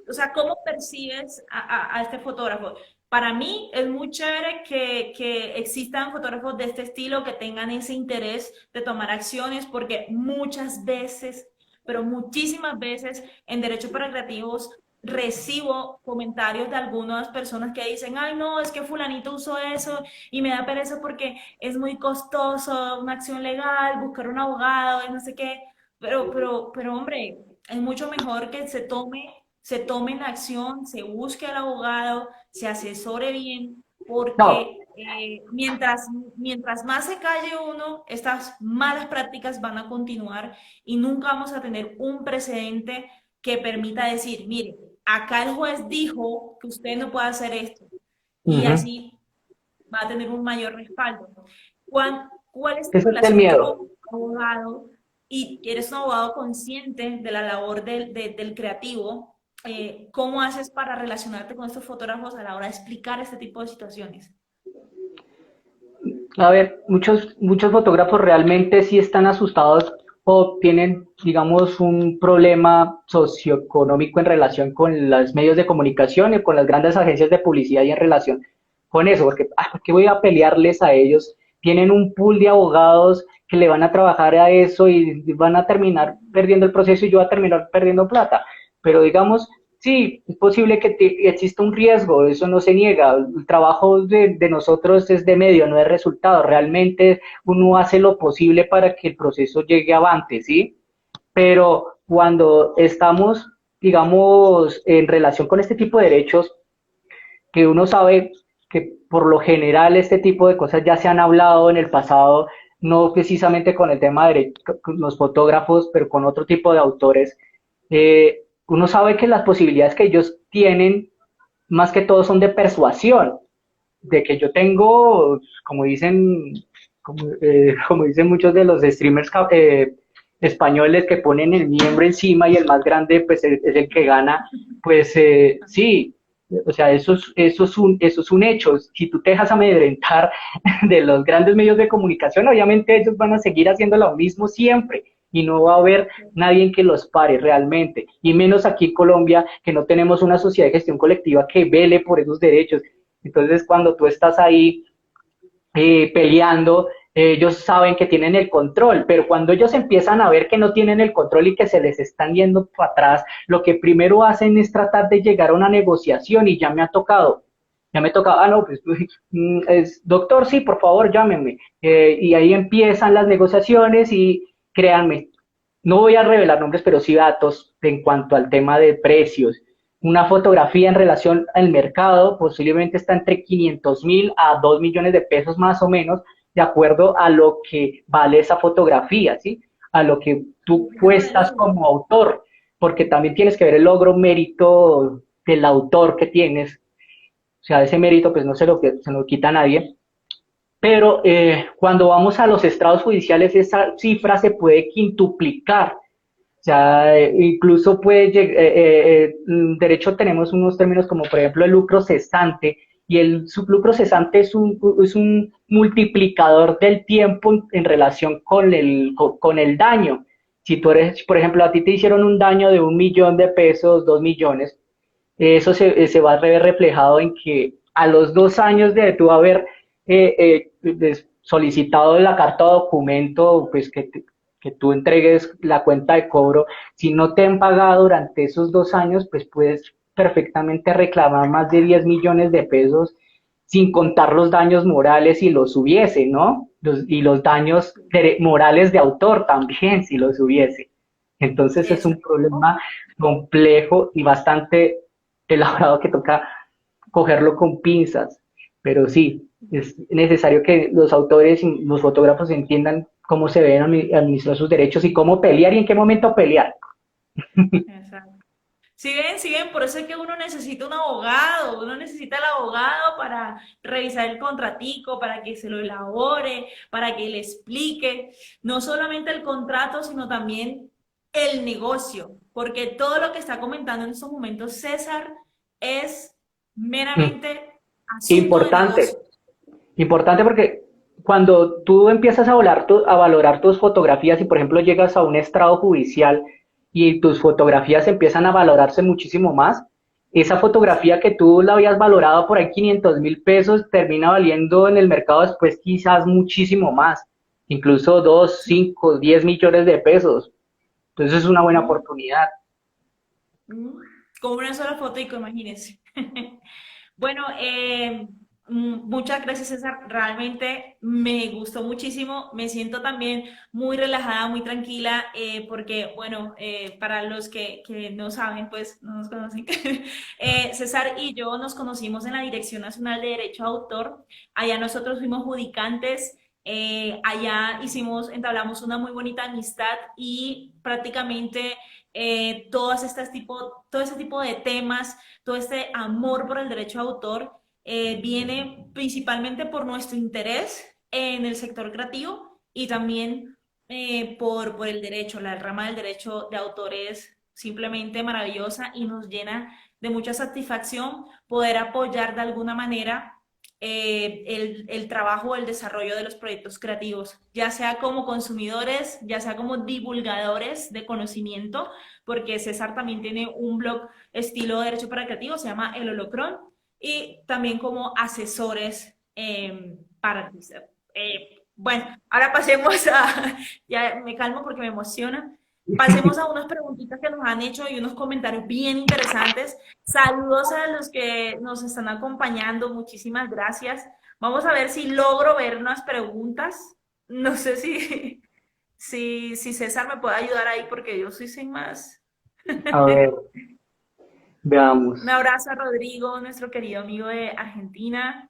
o sea, ¿cómo percibes a este fotógrafo? Para mí es muy chévere que existan fotógrafos de este estilo que tengan ese interés de tomar acciones, porque muchas veces, pero muchísimas veces en Derecho para Creativos recibo comentarios de algunas personas que dicen, ay, no, es que fulanito usó eso y me da pereza porque es muy costoso una acción legal, buscar un abogado y no sé qué. Pero, hombre, es mucho mejor que se tome la acción, se busque al abogado, se asesore bien, No, porque mientras más se calle uno, estas malas prácticas van a continuar y nunca vamos a tener un precedente que permita decir, mire, acá el juez dijo que usted no puede hacer esto y uh-huh. así va a tener un mayor respaldo. ¿Cuál es tu Ese es el relación miedo. como abogado? Y eres un abogado consciente de la labor del creativo. ¿Cómo haces para relacionarte con estos fotógrafos a la hora de explicar este tipo de situaciones? A ver, muchos fotógrafos realmente sí están asustados o tienen, digamos, un problema socioeconómico en relación con los medios de comunicación y con las grandes agencias de publicidad y en relación con eso, porque ¿por qué voy a pelearles a ellos? Tienen un pool de abogados que le van a trabajar a eso y van a terminar perdiendo el proceso y yo voy a terminar perdiendo plata. Pero digamos, sí, es posible que exista un riesgo, eso no se niega. El trabajo de nosotros es de medio, no de resultado. Realmente uno hace lo posible para que el proceso llegue avante, ¿sí? Pero cuando estamos, digamos, en relación con este tipo de derechos, que uno sabe que por lo general este tipo de cosas ya se han hablado en el pasado, no precisamente con el tema de con los fotógrafos, pero con otro tipo de autores, uno sabe que las posibilidades que ellos tienen, más que todo, son de persuasión, de que yo tengo, como dicen, como dicen muchos de los streamers españoles que ponen el miembro encima y el más grande pues es el que gana, pues sí, O sea, eso es un hecho. Si tú te dejas amedrentar de los grandes medios de comunicación, obviamente ellos van a seguir haciendo lo mismo siempre y no va a haber nadie que los pare realmente. Y menos aquí en Colombia, que no tenemos una sociedad de gestión colectiva que vele por esos derechos. Entonces, cuando tú estás ahí peleando, ellos saben que tienen el control, pero cuando ellos empiezan a ver que no tienen el control y que se les están yendo para atrás, lo que primero hacen es tratar de llegar a una negociación y ya me tocaba, no, pues doctor, sí, por favor, llámenme. Y ahí empiezan las negociaciones y créanme, no voy a revelar nombres, pero sí datos en cuanto al tema de precios. Una fotografía en relación al mercado posiblemente está entre 500.000 a 2 millones de pesos más o menos, de acuerdo a lo que vale esa fotografía, ¿sí? A lo que tú cuestas como autor, porque también tienes que ver el logro, mérito del autor que tienes. O sea, ese mérito pues no se lo quita a nadie, pero cuando vamos a los estrados judiciales esa cifra se puede quintuplicar. O sea, incluso puede llegar, derecho tenemos unos términos como por ejemplo el lucro cesante, y el lucro cesante es un multiplicador del tiempo en relación con el daño. Si tú eres, por ejemplo, a ti te hicieron un daño de 1 millón de pesos, 2 millones, eso se va a ver reflejado en que a los 2 años de tú haber solicitado la carta o documento, pues que tú entregues la cuenta de cobro, si no te han pagado durante esos 2 años, pues puedes perfectamente reclamar más de 10 millones de pesos sin contar los daños morales si los hubiese, ¿no? Y los daños morales de autor también si los hubiese. Entonces es un Exacto. problema complejo y bastante elaborado que toca cogerlo con pinzas, pero sí, es necesario que los autores y los fotógrafos entiendan cómo se deben administrar sus derechos y cómo pelear y en qué momento pelear. Exacto. Si ven, por eso es que uno necesita un abogado, uno necesita el abogado para revisar el contratico, para que se lo elabore, para que le explique, no solamente el contrato, sino también el negocio, porque todo lo que está comentando en estos momentos César es Mm. meramente asunto de Importante, negocio. importante porque cuando tú empiezas a valorar tus fotografías y por ejemplo llegas a un estrado judicial y tus fotografías empiezan a valorarse muchísimo más, esa fotografía que tú la habías valorado por ahí 500.000 pesos termina valiendo en el mercado después quizás muchísimo más, incluso 2, 5, 10 millones de pesos. Entonces es una buena Ujú, oportunidad. ujú. Con una sola fotico, imagínense. Bueno, muchas gracias, César. Realmente me gustó muchísimo. Me siento también muy relajada, muy tranquila, porque, bueno, para los que no saben, pues no nos conocen, César y yo nos conocimos en la Dirección Nacional de Derecho de Autor. Allá nosotros fuimos judicantes. Allá entablamos una muy bonita amistad y prácticamente todo ese tipo de temas, todo este amor por el derecho de autor viene principalmente por nuestro interés en el sector creativo y también por el derecho. La rama del derecho de autor es simplemente maravillosa y nos llena de mucha satisfacción poder apoyar de alguna manera el trabajo o el desarrollo de los proyectos creativos, ya sea como consumidores, ya sea como divulgadores de conocimiento, porque César también tiene un blog estilo Derecho para Creativos, se llama El Holocrón, y también como asesores para... bueno, ahora pasemos a... Ya me calmo porque me emociona. Pasemos a unas preguntitas que nos han hecho y unos comentarios bien interesantes. Saludos a los que nos están acompañando, muchísimas gracias. Vamos a ver si logro ver unas preguntas. No sé si César me puede ayudar ahí porque yo soy sin más. A ver, veamos. Un abrazo a Rodrigo, nuestro querido amigo de Argentina.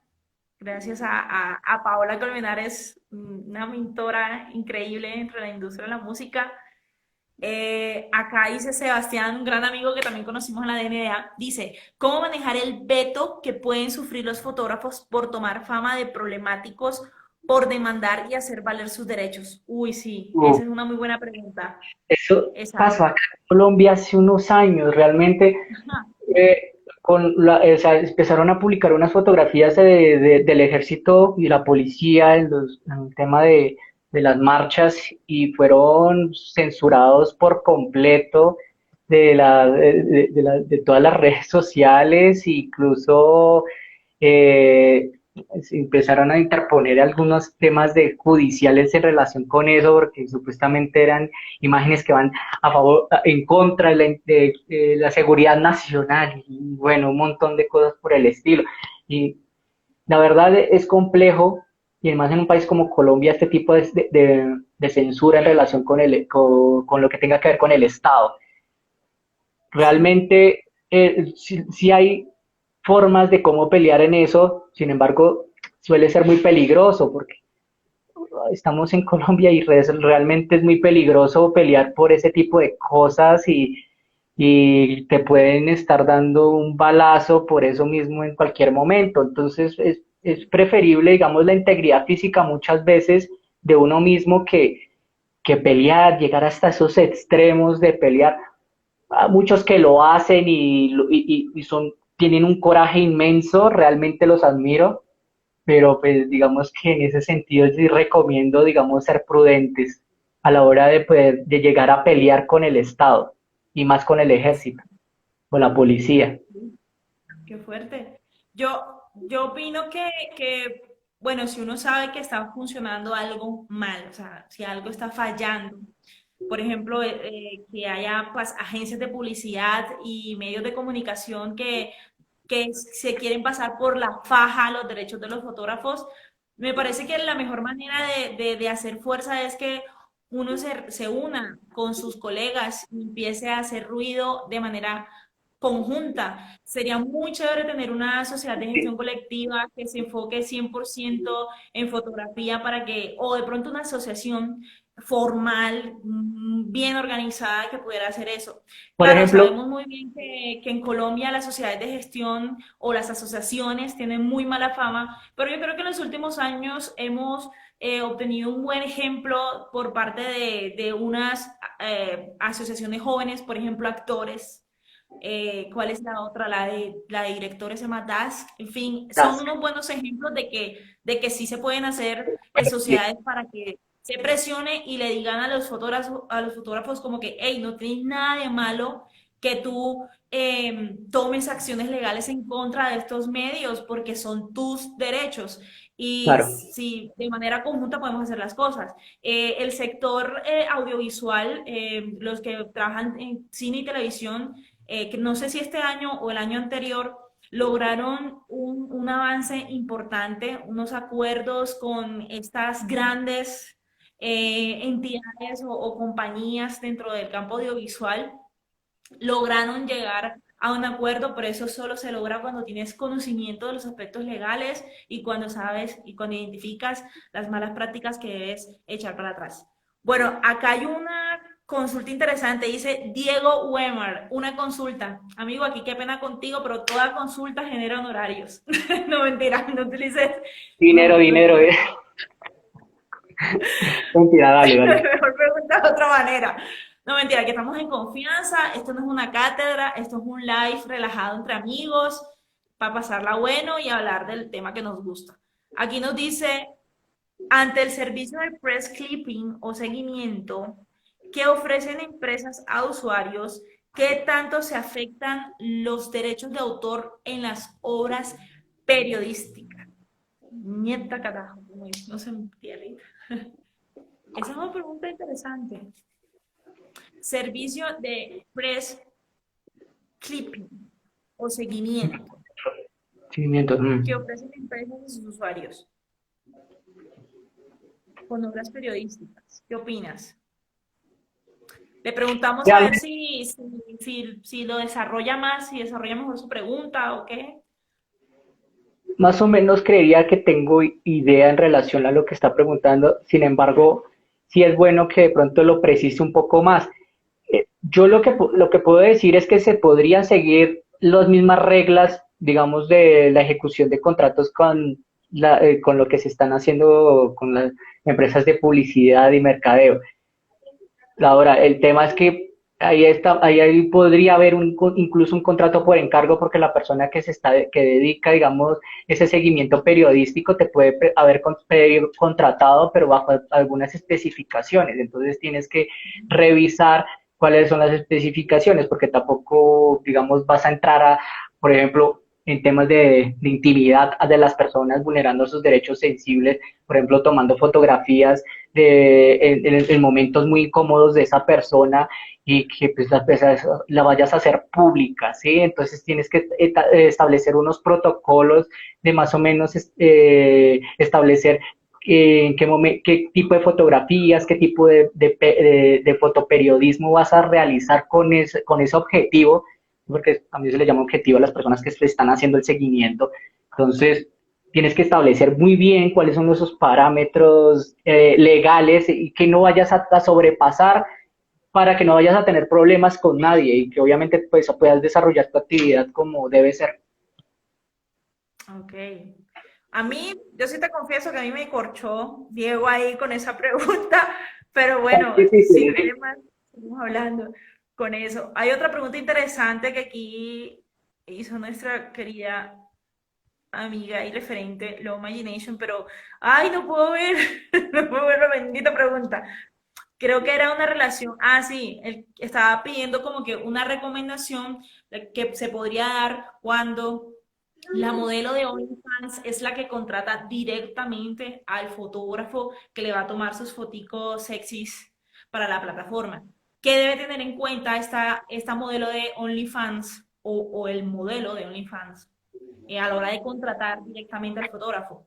Gracias a Paola Colmenares, una mentora increíble entre la industria de la música. Acá dice Sebastián, un gran amigo que también conocimos en la DNDA, dice, ¿cómo manejar el veto que pueden sufrir los fotógrafos por tomar fama de problemáticos, por demandar y hacer valer sus derechos? Uy, sí, esa es una muy buena pregunta. Eso Esa. pasó acá en Colombia hace unos años, realmente. Ajá. o sea, empezaron a publicar unas fotografías del ejército y la policía en el tema de las marchas y fueron censurados por completo de todas las redes sociales, incluso eh, empezaron a interponer algunos temas de judiciales en relación con eso, porque supuestamente eran imágenes que van a favor, en contra de la seguridad nacional y bueno, un montón de cosas por el estilo. Y la verdad es complejo, y además en un país como Colombia, este tipo de censura en relación con lo que tenga que ver con el Estado. Sí. Realmente sí hay formas de cómo pelear en eso, sin embargo, suele ser muy peligroso porque estamos en Colombia y realmente es muy peligroso pelear por ese tipo de cosas y te pueden estar dando un balazo por eso mismo en cualquier momento. Entonces es preferible, digamos, la integridad física muchas veces de uno mismo que pelear, llegar hasta esos extremos de pelear. A muchos que lo hacen y tienen un coraje inmenso, realmente los admiro, pero pues digamos que en ese sentido sí recomiendo, digamos, ser prudentes a la hora de llegar a pelear con el Estado y más con el ejército o la policía. Qué fuerte. Yo opino bueno, si uno sabe que está funcionando algo mal, o sea, si algo está fallando, por ejemplo, que haya pues, agencias de publicidad y medios de comunicación que se quieren pasar por la faja los derechos de los fotógrafos, me parece que la mejor manera de hacer fuerza es que uno se una con sus colegas y empiece a hacer ruido de manera conjunta. Sería muy chévere tener una sociedad de gestión colectiva que se enfoque 100% en fotografía para que, o de pronto una asociación formal, bien organizada que pudiera hacer eso. Por Claro, ejemplo, sabemos muy bien que en Colombia las sociedades de gestión o las asociaciones tienen muy mala fama, pero yo creo que en los últimos años hemos obtenido un buen ejemplo por parte de unas asociaciones jóvenes, por ejemplo, actores. ¿Cuál es la otra? La de directores se llama Dask. En fin, son tas- unos buenos ejemplos de que sí se pueden hacer sociedades para que se presione y le digan a los fotógrafos como que, hey, no tienes nada de malo que tú tomes acciones legales en contra de estos medios porque son tus derechos. Y claro, si de manera conjunta podemos hacer las cosas. El sector audiovisual, los que trabajan en cine y televisión, que no sé si este año o el año anterior lograron un avance importante, unos acuerdos con estas grandes entidades o compañías dentro del campo audiovisual, lograron llegar a un acuerdo, pero eso solo se logra cuando tienes conocimiento de los aspectos legales y cuando sabes y cuando identificas las malas prácticas que debes echar para atrás. Bueno, acá hay una consulta interesante, dice Diego Wemer, una consulta. Amigo, aquí qué pena contigo, pero toda consulta genera honorarios. No, mentira, no utilices, dinero, no, no, dinero, mentira, dale, dale. mejor pregunta de otra manera. No, mentira, que estamos en confianza, esto no es una cátedra, esto es un live relajado entre amigos, para pasarla bueno y hablar del tema que nos gusta. Aquí nos dice, ante el servicio de press clipping o seguimiento que ofrecen empresas a usuarios, ¿qué tanto se afectan los derechos de autor en las obras periodísticas? Nieta carajo, no se entiende. Esa es una pregunta interesante. Servicio de press clipping o seguimiento Seguimiento, que ofrecen empresas a sus usuarios con obras periodísticas. ¿Qué opinas? Le preguntamos a ver realmente, si lo desarrolla más, si desarrolla mejor su pregunta o qué. más o menos creería que tengo idea en relación a lo que está preguntando, sin embargo, sí es bueno que de pronto lo precise un poco más. Yo lo que puedo decir es que se podrían seguir las mismas reglas, digamos, de la ejecución de contratos con lo que se están haciendo con las empresas de publicidad y mercadeo. Ahora, el tema es que ahí podría haber incluso un contrato por encargo porque la persona que dedica, digamos, ese seguimiento periodístico te puede pedir contratado, pero bajo algunas especificaciones. Entonces tienes que revisar cuáles son las especificaciones, porque tampoco, digamos, vas a entrar por ejemplo, en temas de intimidad de las personas, vulnerando sus derechos sensibles, por ejemplo, tomando fotografías en momentos muy incómodos de esa persona y que pues, la vayas a hacer pública, ¿sí? Entonces tienes que establecer unos protocolos de más o menos establecer en qué tipo de fotografías, qué tipo de fotoperiodismo vas a realizar con ese objetivo, porque también se le llama objetivo a las personas que están haciendo el seguimiento. Entonces, tienes que establecer muy bien cuáles son esos parámetros legales y que no vayas a sobrepasar para que no vayas a tener problemas con nadie y que obviamente pues puedas desarrollar tu actividad como debe ser. Ok. A mí, yo sí te confieso que a mí me corchó Diego ahí con esa pregunta, pero bueno, Sí, sí, si sí. quieres más, seguimos hablando con eso. Hay otra pregunta interesante que aquí hizo nuestra querida amiga y referente, Low Imagination, pero, ay, no puedo ver, no puedo ver la bendita pregunta. Creo que era una relación, sí, él estaba pidiendo como que una recomendación que se podría dar cuando la modelo de OnlyFans es la que contrata directamente al fotógrafo que le va a tomar sus foticos sexys para la plataforma. ¿Qué debe tener en cuenta esta modelo de OnlyFans o el modelo de OnlyFans a la hora de contratar directamente al fotógrafo?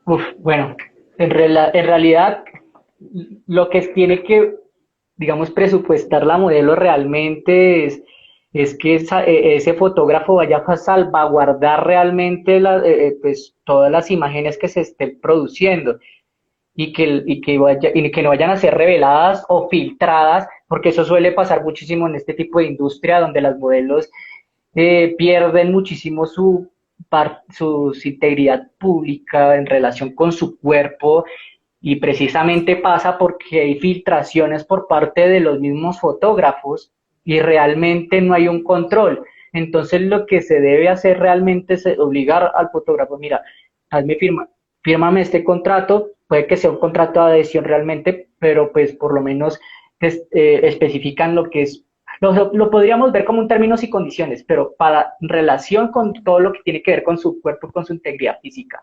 Uf, bueno, en realidad lo que tiene que, digamos, presupuestar la modelo realmente es que ese fotógrafo vaya a salvaguardar realmente pues, todas las imágenes que se estén produciendo y que no vayan a ser reveladas o filtradas, porque eso suele pasar muchísimo en este tipo de industria donde las modelos pierden muchísimo su integridad pública en relación con su cuerpo y precisamente pasa porque hay filtraciones por parte de los mismos fotógrafos y realmente no hay un control. Entonces lo que se debe hacer realmente es obligar al fotógrafo, mira, hazme fírmame este contrato, puede que sea un contrato de adhesión realmente, pero pues por lo menos especifican lo que es lo podríamos ver como un términos y condiciones, pero para relación con todo lo que tiene que ver con su cuerpo, con su integridad física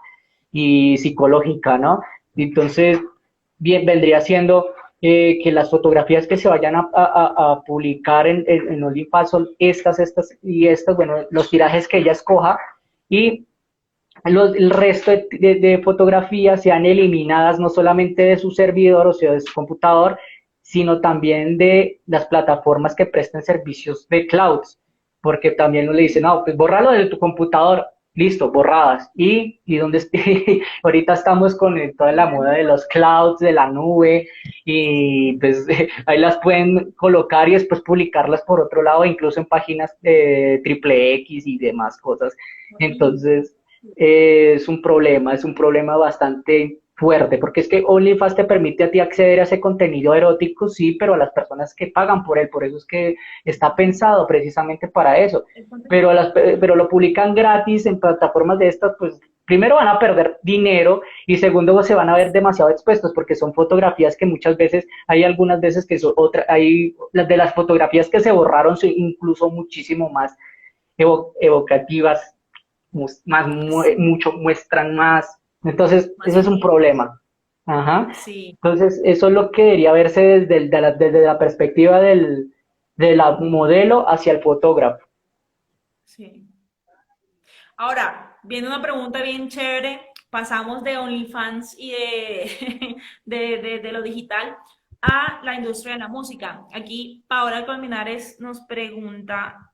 y psicológica, ¿no? Entonces, bien, vendría siendo que las fotografías que se vayan a publicar en OnlyFans son estas y estas, bueno, los tirajes que ella escoja y el resto de fotografías sean eliminadas no solamente de su servidor o sea de su computador, sino también de las plataformas que presten servicios de clouds, porque también uno le dice, no, pues bórralo de tu computador, listo, borradas. Y donde ahorita estamos con toda la moda de los clouds, de la nube, y pues ahí las pueden colocar y después publicarlas por otro lado, incluso en páginas de triple X y demás cosas. Sí. Entonces, es un problema bastante fuerte, porque es que OnlyFans te permite a ti acceder a ese contenido erótico, sí, pero a las personas que pagan por él, por eso es que está pensado precisamente para eso. Pero lo publican gratis en plataformas de estas, pues primero van a perder dinero y segundo se van a ver demasiado expuestos porque son fotografías que muchas veces, hay algunas veces que son hay las de las fotografías que se borraron son incluso muchísimo más evocativas Sí, mucho, muestran más. Entonces, más eso es un íntimas. problema. Ajá. Sí, Entonces, eso es lo que debería verse desde la perspectiva de la modelo hacia el fotógrafo. sí. Ahora, viendo una pregunta bien chévere, pasamos de OnlyFans y de lo digital a la industria de la música. Aquí Paola Colmenares nos pregunta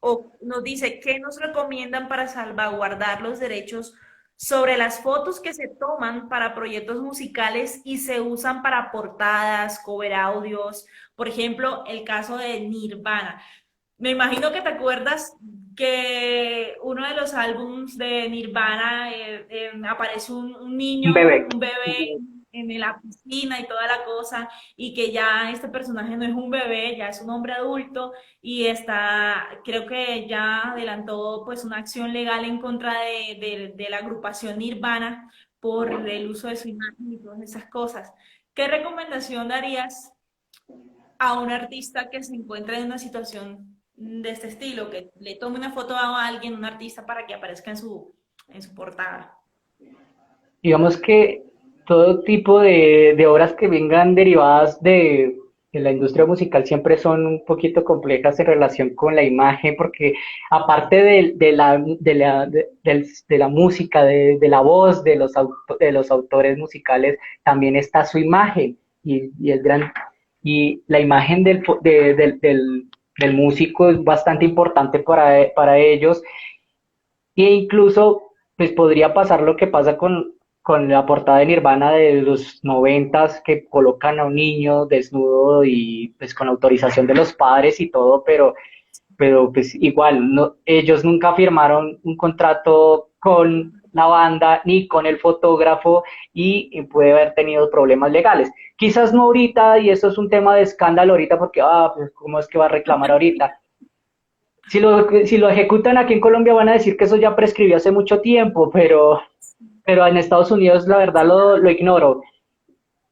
o nos dice, ¿qué nos recomiendan para salvaguardar los derechos sobre las fotos que se toman para proyectos musicales y se usan para portadas, cover audios? Por ejemplo, el caso de Nirvana. Me imagino que te acuerdas que uno de los álbums de Nirvana aparece un Un niño, bebé. un bebé en la piscina y toda la cosa, y que ya este personaje no es un bebé, ya es un hombre adulto y está, creo que ya adelantó pues una acción legal en contra de la agrupación Nirvana por el uso de su imagen y todas esas cosas. ¿Qué recomendación darías a un artista que se encuentra en una situación de este estilo, que le tome una foto a alguien, un artista, para que aparezca en su portada? Digamos que todo tipo de obras que vengan derivadas de la industria musical siempre son un poquito complejas en relación con la imagen, porque aparte de la música, de la voz de los autores musicales, también está su imagen y es gran, y la imagen del músico es bastante importante para ellos e incluso, pues podría pasar lo que pasa con la portada de Nirvana de los noventas, que colocan a un niño desnudo y pues con autorización de los padres y todo, pero pues igual, no, ellos nunca firmaron un contrato con la banda ni con el fotógrafo y puede haber tenido problemas legales. Quizás no ahorita, y eso es un tema de escándalo ahorita, porque, pues, ¿cómo es que va a reclamar ahorita? Si lo ejecutan aquí en Colombia van a decir que eso ya prescribió hace mucho tiempo, pero en Estados Unidos la verdad lo ignoro.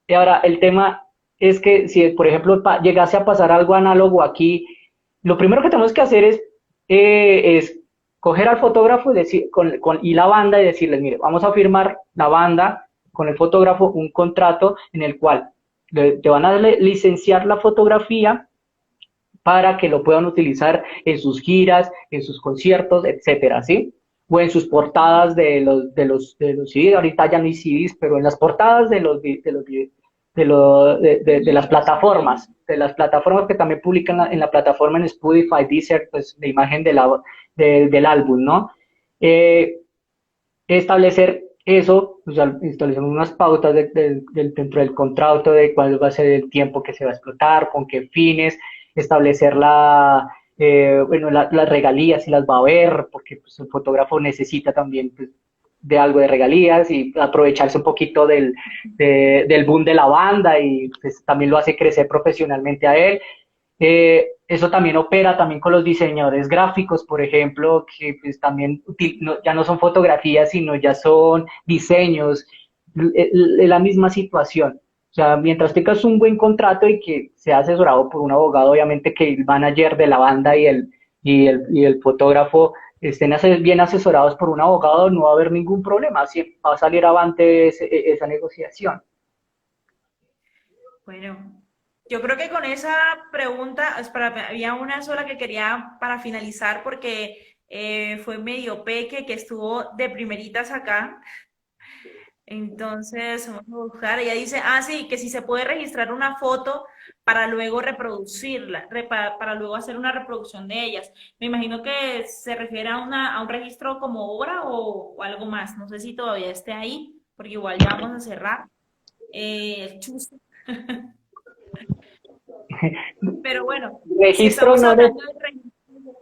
Y ahora el tema es que si por ejemplo llegase a pasar algo análogo aquí, lo primero que tenemos que hacer es coger al fotógrafo y, y la banda y decirles, mire, vamos a firmar la banda con el fotógrafo un contrato en el cual te van a licenciar la fotografía para que lo puedan utilizar en sus giras, en sus conciertos, etcétera, ¿sí? O en sus portadas de los CDs, ahorita ya no hay CDs, pero en las portadas de las plataformas que también publican en la plataforma en Spotify, Deezer, pues la imagen del álbum, ¿no? Eh, establecer eso, o sea, establecer unas pautas dentro del contrato de cuál va a ser el tiempo que se va a explotar, con qué fines, establecer bueno, las regalías si las va a haber, porque pues, el fotógrafo necesita también pues, de algo de regalías y aprovecharse un poquito del boom de la banda y pues, también lo hace crecer profesionalmente a él. Eso también opera también con los diseñadores gráficos, por ejemplo, que pues también ya no son fotografías, sino ya son diseños, la misma situación. O sea, mientras tengas un buen contrato y que sea asesorado por un abogado, obviamente que el manager de la banda y el fotógrafo estén bien asesorados por un abogado, no va a haber ningún problema, así va a salir avante esa negociación. Bueno, yo creo que con esa pregunta, espera, había una sola que quería para finalizar porque fue medio peque que estuvo de primeritas acá. Entonces, vamos a buscar. Ella dice, ah, sí, que si se puede registrar una foto para luego reproducirla, para luego hacer una reproducción de ellas. Me imagino que se refiere a, a un registro como obra o algo más. No sé si todavía esté ahí, porque igual ya vamos a cerrar. Chus. Pero bueno, si Registro estamos no de hablando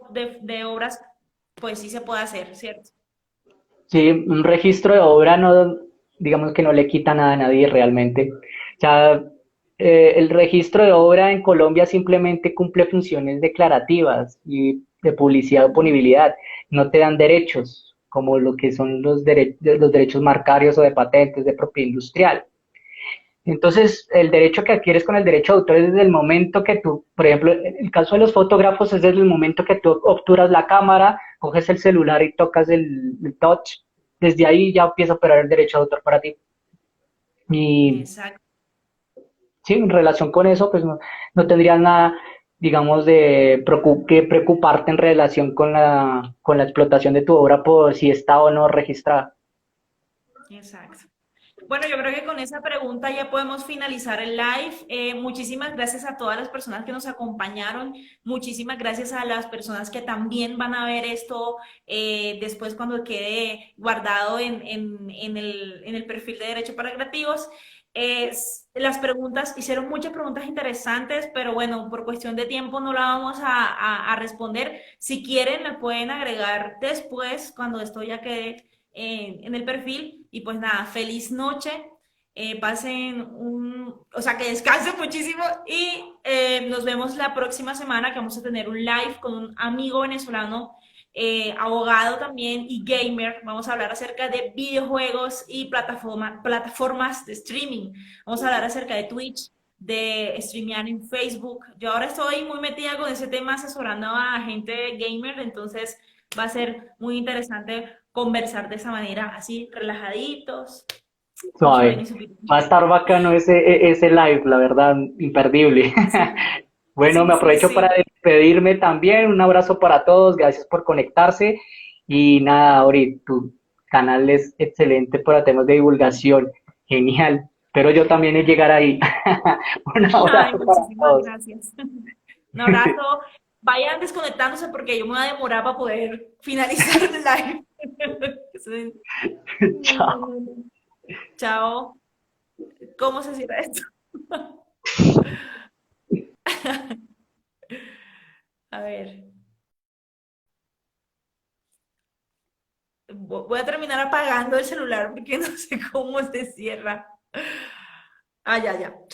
de registro de obras, pues sí se puede hacer, ¿cierto? Sí, un registro de obra no, digamos que no le quita nada a nadie realmente. O sea, el registro de obra en Colombia simplemente cumple funciones declarativas y de publicidad o ponibilidad. No te dan derechos, como lo que son los derechos marcarios o de patentes de propiedad industrial. Entonces, el derecho que adquieres con el derecho de autor es desde el momento que tú, por ejemplo, en el caso de los fotógrafos es desde el momento que tú obturas la cámara, coges el celular y tocas el touch, desde ahí ya empieza a operar el derecho de autor para ti. Y Exacto. sí, en relación con eso, pues no tendrías nada, digamos, que preocuparte en relación con con la explotación de tu obra por si está o no registrada. Exacto. Bueno, yo creo que con esa pregunta ya podemos finalizar el live. Muchísimas gracias a todas las personas que nos acompañaron. Muchísimas gracias a las personas que también van a ver esto después cuando quede guardado en el perfil de Derecho para Creativos. Las preguntas, hicieron muchas preguntas interesantes, pero bueno, por cuestión de tiempo no la vamos a responder. Si quieren, la pueden agregar después, cuando esto ya quede en el perfil. Y pues nada, feliz noche. pasen o sea, que descansen muchísimo y nos vemos la próxima semana que vamos a tener un live con un amigo venezolano, abogado también y gamer. Vamos a hablar acerca de videojuegos y plataformas de streaming. Vamos a hablar acerca de Twitch, de streamear en Facebook. Yo ahora estoy muy metida con ese tema asesorando a gente gamer, entonces va a ser muy interesante conversar de esa manera, así relajaditos, con su Suave. Denis Va a estar bacano ese live, la verdad, imperdible. Sí, Bueno, sí, me sí, aprovecho para sí. despedirme también. Un abrazo para todos, gracias por conectarse. Y nada, Ori, tu canal es excelente para temas de divulgación. Genial. Pero yo también es llegar ahí. Un Ay, abrazo para muchísimas todos. gracias. Un abrazo. Vayan desconectándose porque yo me voy a demorar para poder finalizar el live. Sí. No, no, Chao. no, no. Chao. ¿Cómo se cierra esto? A ver. Voy a terminar apagando el celular porque no sé cómo se cierra. Ah, ya, ya. Chao.